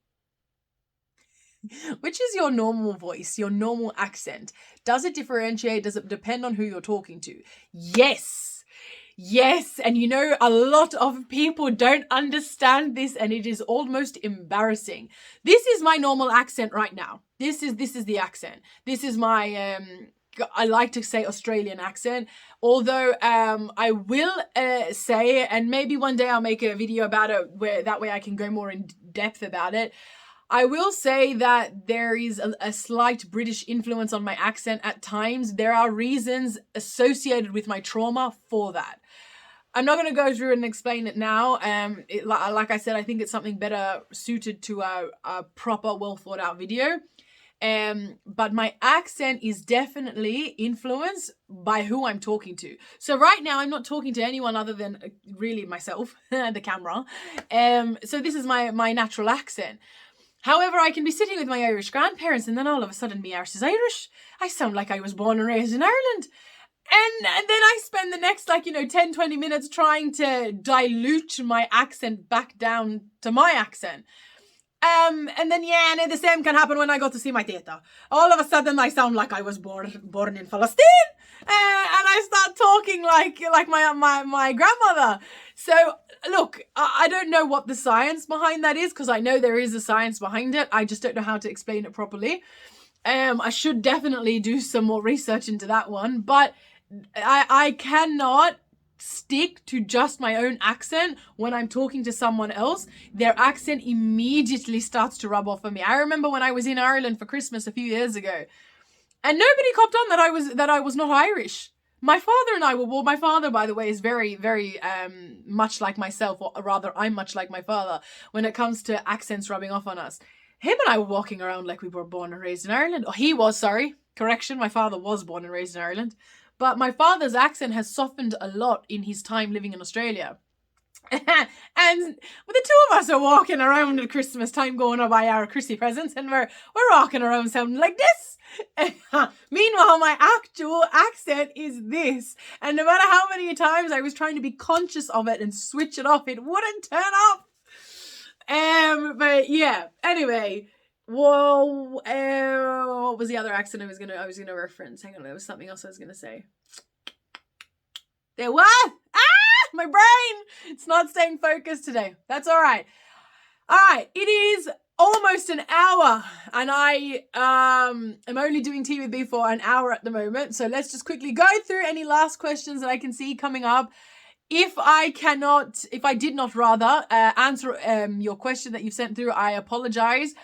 which is your normal voice, your normal accent? Does it differentiate? Does it depend on who you're talking to? Yes. And a lot of people don't understand this, and it is almost embarrassing. This is my normal accent right now. This is the accent. This is my I like to say Australian accent, although I will say, and maybe one day I'll make a video about it where that way I can go more in depth about it. I will say that there is a slight British influence on my accent at times. There are reasons associated with my trauma for that. I'm not going to go through and explain it now. Like I said, I think it's something better suited to a proper, well thought out video. But my accent is definitely influenced by who I'm talking to. So right now I'm not talking to anyone other than really myself, the camera. So this is my natural accent. However, I can be sitting with my Irish grandparents and then all of a sudden my arse is Irish. I sound like I was born and raised in Ireland. And then I spend the next 10, 20 minutes trying to dilute my accent back down to my accent. And then the same can happen when I go to see my teta. All of a sudden I sound like I was born in Palestine. And I start talking like my grandmother. So look, I don't know what the science behind that is, because I know there is a science behind it. I just don't know how to explain it properly. I should definitely do some more research into that one, but I cannot stick to just my own accent when I'm talking to someone else. Their accent immediately starts to rub off on me. I remember when I was in Ireland for Christmas a few years ago, and nobody copped on that I was not Irish. My father and I were, well, my father, by the way, is very, very much like myself, or rather, I'm much like my father when it comes to accents rubbing off on us. Him and I were walking around like we were born and raised in Ireland. Oh, he was, sorry. Correction, my father was born and raised in Ireland. But my father's accent has softened a lot in his time living in Australia. And the two of us are walking around at Christmas time going to buy our Chrissy presents, and we're walking around sounding like this. Meanwhile, my actual accent is this. And no matter how many times I was trying to be conscious of it and switch it off, it wouldn't turn off. But yeah, anyway, whoa, what was the other accent I was gonna reference? Hang on, there was something else I was gonna say. There was, my brain, it's not staying focused today. That's all right. All right, it is almost an hour, and I am only doing Tea with B for an hour at the moment. So let's just quickly go through any last questions that I can see coming up. If I did not answer your question that you've sent through, I apologize.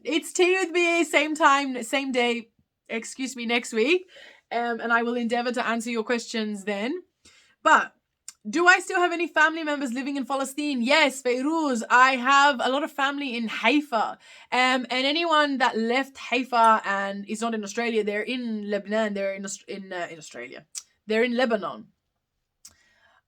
It's Tea with B, same time, same day, next week. And I will endeavor to answer your questions then. But do I still have any family members living in Palestine? Yes, Feiruz. I have a lot of family in Haifa. And anyone that left Haifa and is not in Australia, they're in Lebanon. They're in Australia. They're in Lebanon.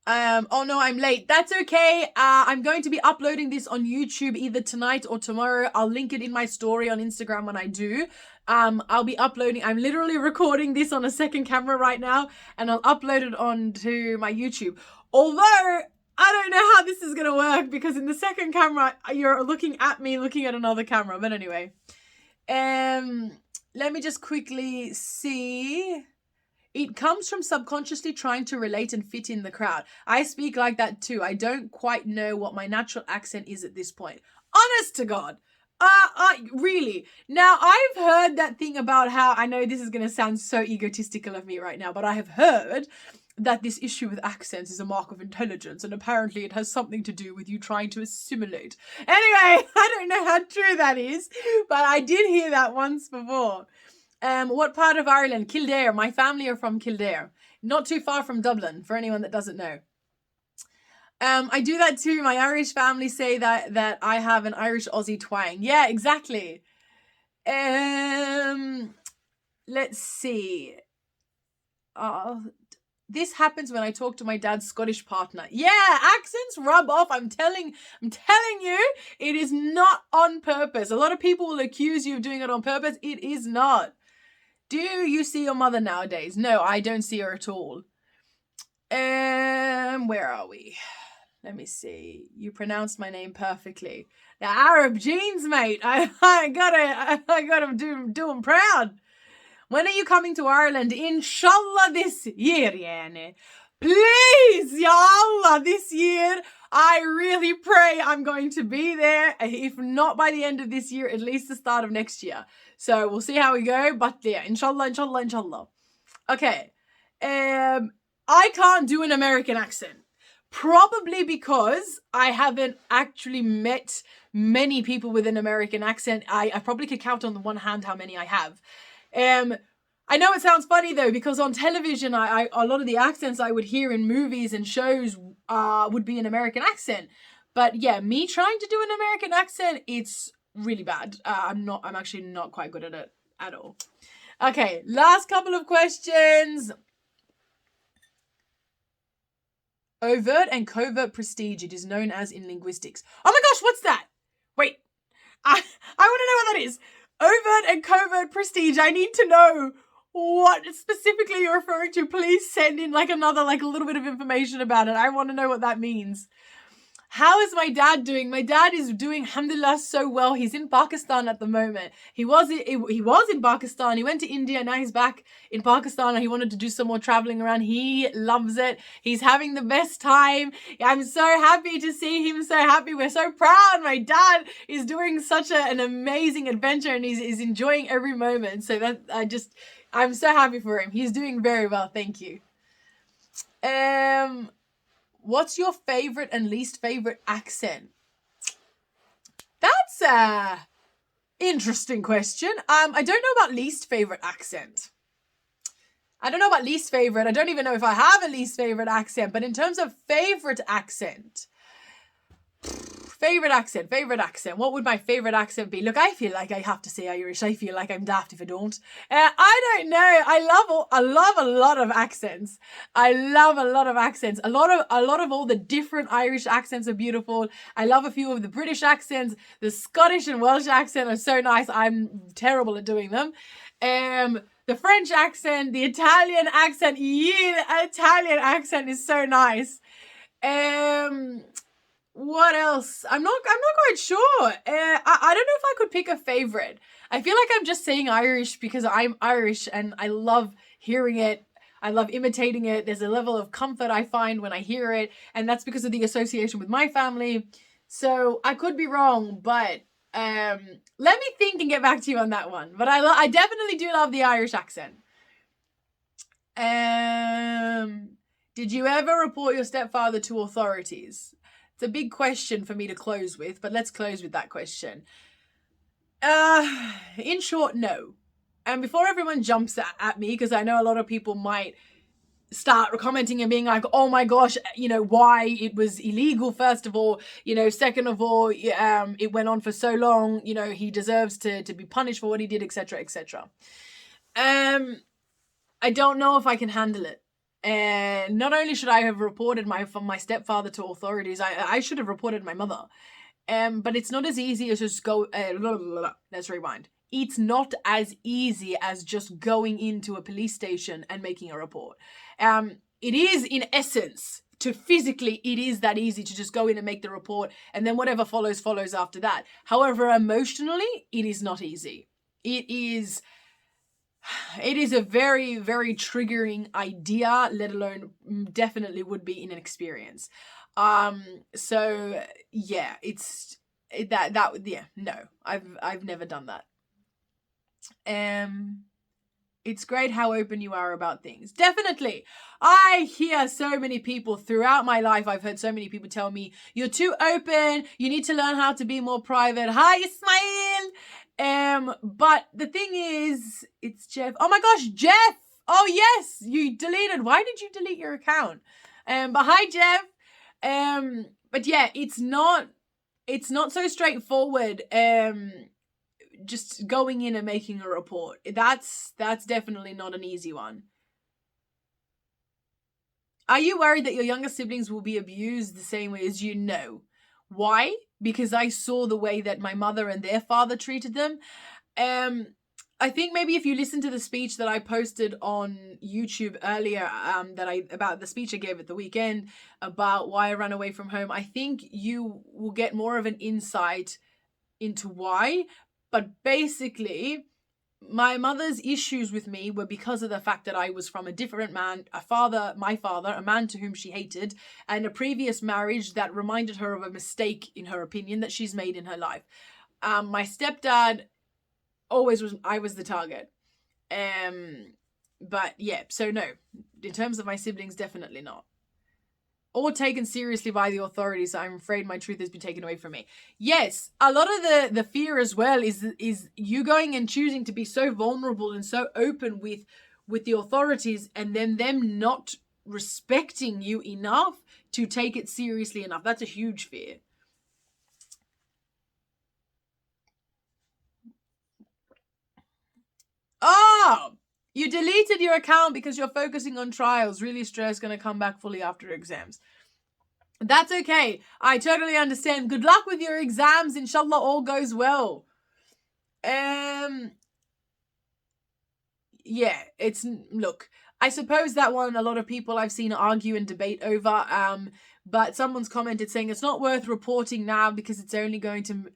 Oh no, I'm late. That's okay. I'm going to be uploading this on YouTube either tonight or tomorrow. I'll link it in my story on Instagram when I do. I'll be uploading. I'm literally recording this on a second camera right now, and I'll upload it onto my YouTube. Although I don't know how this is gonna work because in the second camera you're looking at me looking at another camera. But anyway, let me just quickly see. It comes from subconsciously trying to relate and fit in the crowd. I speak like that too. I don't quite know what my natural accent is at this point. Honest to God. Really. Now, I've heard that thing about how, I know this is going to sound so egotistical of me right now, but I have heard that this issue with accents is a mark of intelligence, and apparently it has something to do with you trying to assimilate. Anyway, I don't know how true that is, but I did hear that once before. What part of Ireland? Kildare. My family are from Kildare. Not too far from Dublin, for anyone that doesn't know. I do that too. My Irish family say that I have an Irish Aussie twang. Yeah, exactly. Let's see. This happens when I talk to my dad's Scottish partner. Yeah, accents rub off. I'm telling you, it is not on purpose. A lot of people will accuse you of doing it on purpose. It is not. Do you see your mother nowadays? No, I don't see her at all. Where are we? Let me see. You pronounced my name perfectly. The Arab genes, mate. I gotta do them proud. When are you coming to Ireland? Inshallah this year, yani. Please, ya Allah, this year. I really pray I'm going to be there. If not by the end of this year, at least the start of next year. So we'll see how we go. But yeah, inshallah. Okay. I can't do an American accent. Probably because I haven't actually met many people with an American accent. I probably could count on the one hand how many I have. I know it sounds funny though, because on television, a lot of the accents I would hear in movies and shows would be an American accent. But yeah, me trying to do an American accent, it's really bad. I'm actually not quite good at it at all. Okay, last couple of questions. Overt and covert prestige, it is known as in linguistics. Oh my gosh, what's that? Wait, I want to know what that is. Overt and covert prestige, I need to know what specifically you're referring to. Please send in a little bit of information about it. I want to know what that means. How is my dad doing? My dad is doing, alhamdulillah, so well. He's in Pakistan at the moment. He was in Pakistan. He went to India. Now he's back in Pakistan. He wanted to do some more traveling around. He loves it. He's having the best time. I'm so happy to see him so happy. We're so proud. My dad is doing such an amazing adventure, and he's enjoying every moment. So I'm so happy for him. He's doing very well. Thank you. What's your favorite and least favorite accent? That's a interesting question. I don't know about least favorite accent. I don't know about least favorite. I don't even know if I have a least favorite accent. But in terms of favorite accent, what would my favorite accent be? Look, I feel like I have to say Irish. I feel like I'm daft if I don't. I don't know. I love a lot of accents. A lot of all the different Irish accents are beautiful. I love a few of the British accents. The Scottish and Welsh accent are so nice. I'm terrible at doing them. The French accent, the Italian accent. Yeah, the Italian accent is so nice. What else? I'm not quite sure. I don't know if I could pick a favorite. I feel like I'm just saying Irish because I'm Irish and I love hearing it. I love imitating it. There's a level of comfort I find when I hear it, and that's because of the association with my family. So I could be wrong, but let me think and get back to you on that one. But I definitely do love the Irish accent. Did you ever report your stepfather to authorities? It's a big question for me to close with, but let's close with that question. In short, no. And before everyone jumps at me, because I know a lot of people might start commenting and being like, oh my gosh, why it was illegal, first of all, second of all, it went on for so long, he deserves to be punished for what he did, etc., etc. I don't know if I can handle it. And not only should I have reported my stepfather to authorities, I should have reported my mother. But it's not as easy as just go. Let's rewind. It's not as easy as just going into a police station and making a report. It is, in essence, to physically, it is that easy to just go in and make the report, and then whatever follows after that. However, emotionally, it is not easy. It is a very, very triggering idea, let alone definitely would be in an experience. So yeah, no, I've never done that. It's great how open you are about things. Definitely. I hear so many people throughout my life. I've heard so many people tell me, you're too open. You need to learn how to be more private. Hi, Ismail. But the thing is, it's Jeff. Oh my gosh, Jeff. Oh yes, you deleted. Why did you delete your account? But hi, Jeff. But yeah, it's not so straightforward. Just going in and making a report. That's definitely not an easy one. Are you worried that your younger siblings will be abused the same way as you? No. Why? Because I saw the way that my mother and their father treated them. I think maybe if you listen to the speech that I posted on YouTube earlier, about the speech I gave at the weekend about why I ran away from home, I think you will get more of an insight into why. But basically, my mother's issues with me were because of the fact that I was from a different man, my father, a man to whom she hated, and a previous marriage that reminded her of a mistake, in her opinion, that she's made in her life. My stepdad I was the target. But yeah, so no, in terms of my siblings, definitely not. Or taken seriously by the authorities. I'm afraid my truth has been taken away from me. Yes, a lot of the fear as well is you going and choosing to be so vulnerable and so open with the authorities, and then them not respecting you enough to take it seriously enough. That's a huge fear. Oh, you deleted your account because you're focusing on trials. Really stressed, going to come back fully after exams. That's okay. I totally understand. Good luck with your exams. Inshallah, all goes well. Yeah, look, I suppose that one, a lot of people I've seen argue and debate over. But someone's commented saying it's not worth reporting now because it's only going to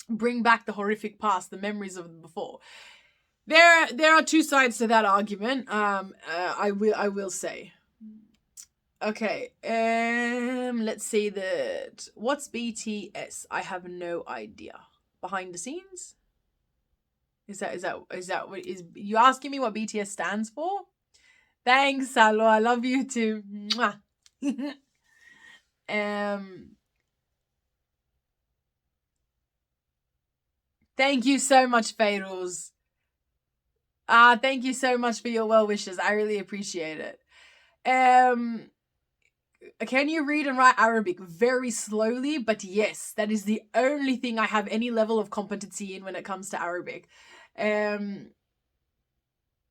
bring back the horrific past, the memories of before. There are two sides to that argument. I will say. Okay, let's see that. What's BTS? I have no idea. Behind the scenes? Is that what is you asking me what BTS stands for? Thanks, Salo. I love you too. Mwah. Thank you so much, Fayroz. Thank you so much for your well wishes. I really appreciate it. Can you read and write Arabic? Very slowly, but yes, that is the only thing I have any level of competency in when it comes to Arabic. Burn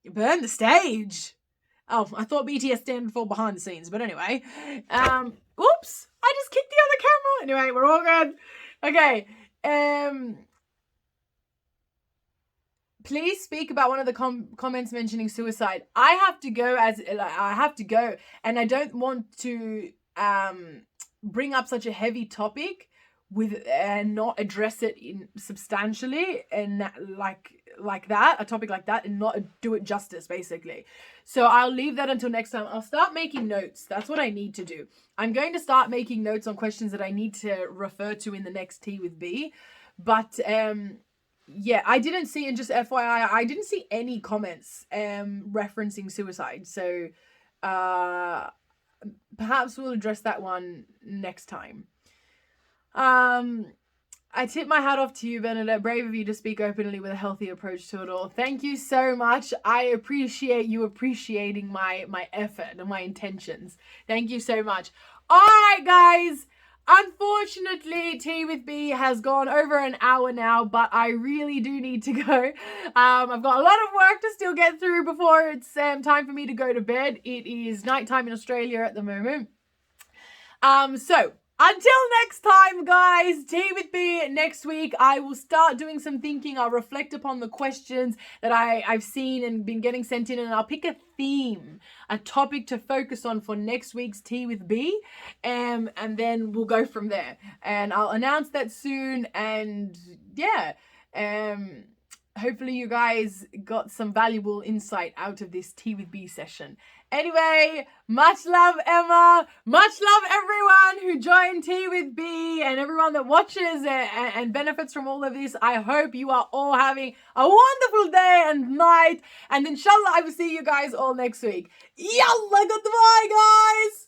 the stage. Oh, I thought BTS stands for behind the scenes, but anyway. Oops, I just kicked the other camera. Anyway, we're all good. Okay. Please speak about one of the comments mentioning suicide. I have to go, and I don't want to bring up such a heavy topic and not address it substantially and like that, a topic like that, and not do it justice, basically. So I'll leave that until next time. I'll start making notes. That's what I need to do. I'm going to start making notes on questions that I need to refer to in the next Tea with B. But yeah, I didn't see, and just FYI, I didn't see any comments referencing suicide. So perhaps we'll address that one next time. I tip my hat off to you, Bernadette. Brave of you to speak openly with a healthy approach to it all. Thank you so much. I appreciate you appreciating my effort and my intentions. Thank you so much. All right, guys. Unfortunately, Tea with B has gone over an hour now, but I really do need to go. I've got a lot of work to still get through before it's time for me to go to bed. It is nighttime in Australia at the moment. So until next time, guys, Tea with B next week. I will start doing some thinking. I'll reflect upon the questions that I've seen and been getting sent in, and I'll pick a theme, a topic to focus on for next week's Tea with B, and then we'll go from there. And I'll announce that soon. And yeah, hopefully you guys got some valuable insight out of this Tea with B session. Anyway, much love, Emma. Much love, everyone who joined Tea with B and everyone that watches and benefits from all of this. I hope you are all having a wonderful day and night. And inshallah, I will see you guys all next week. Yalla, goodbye, guys.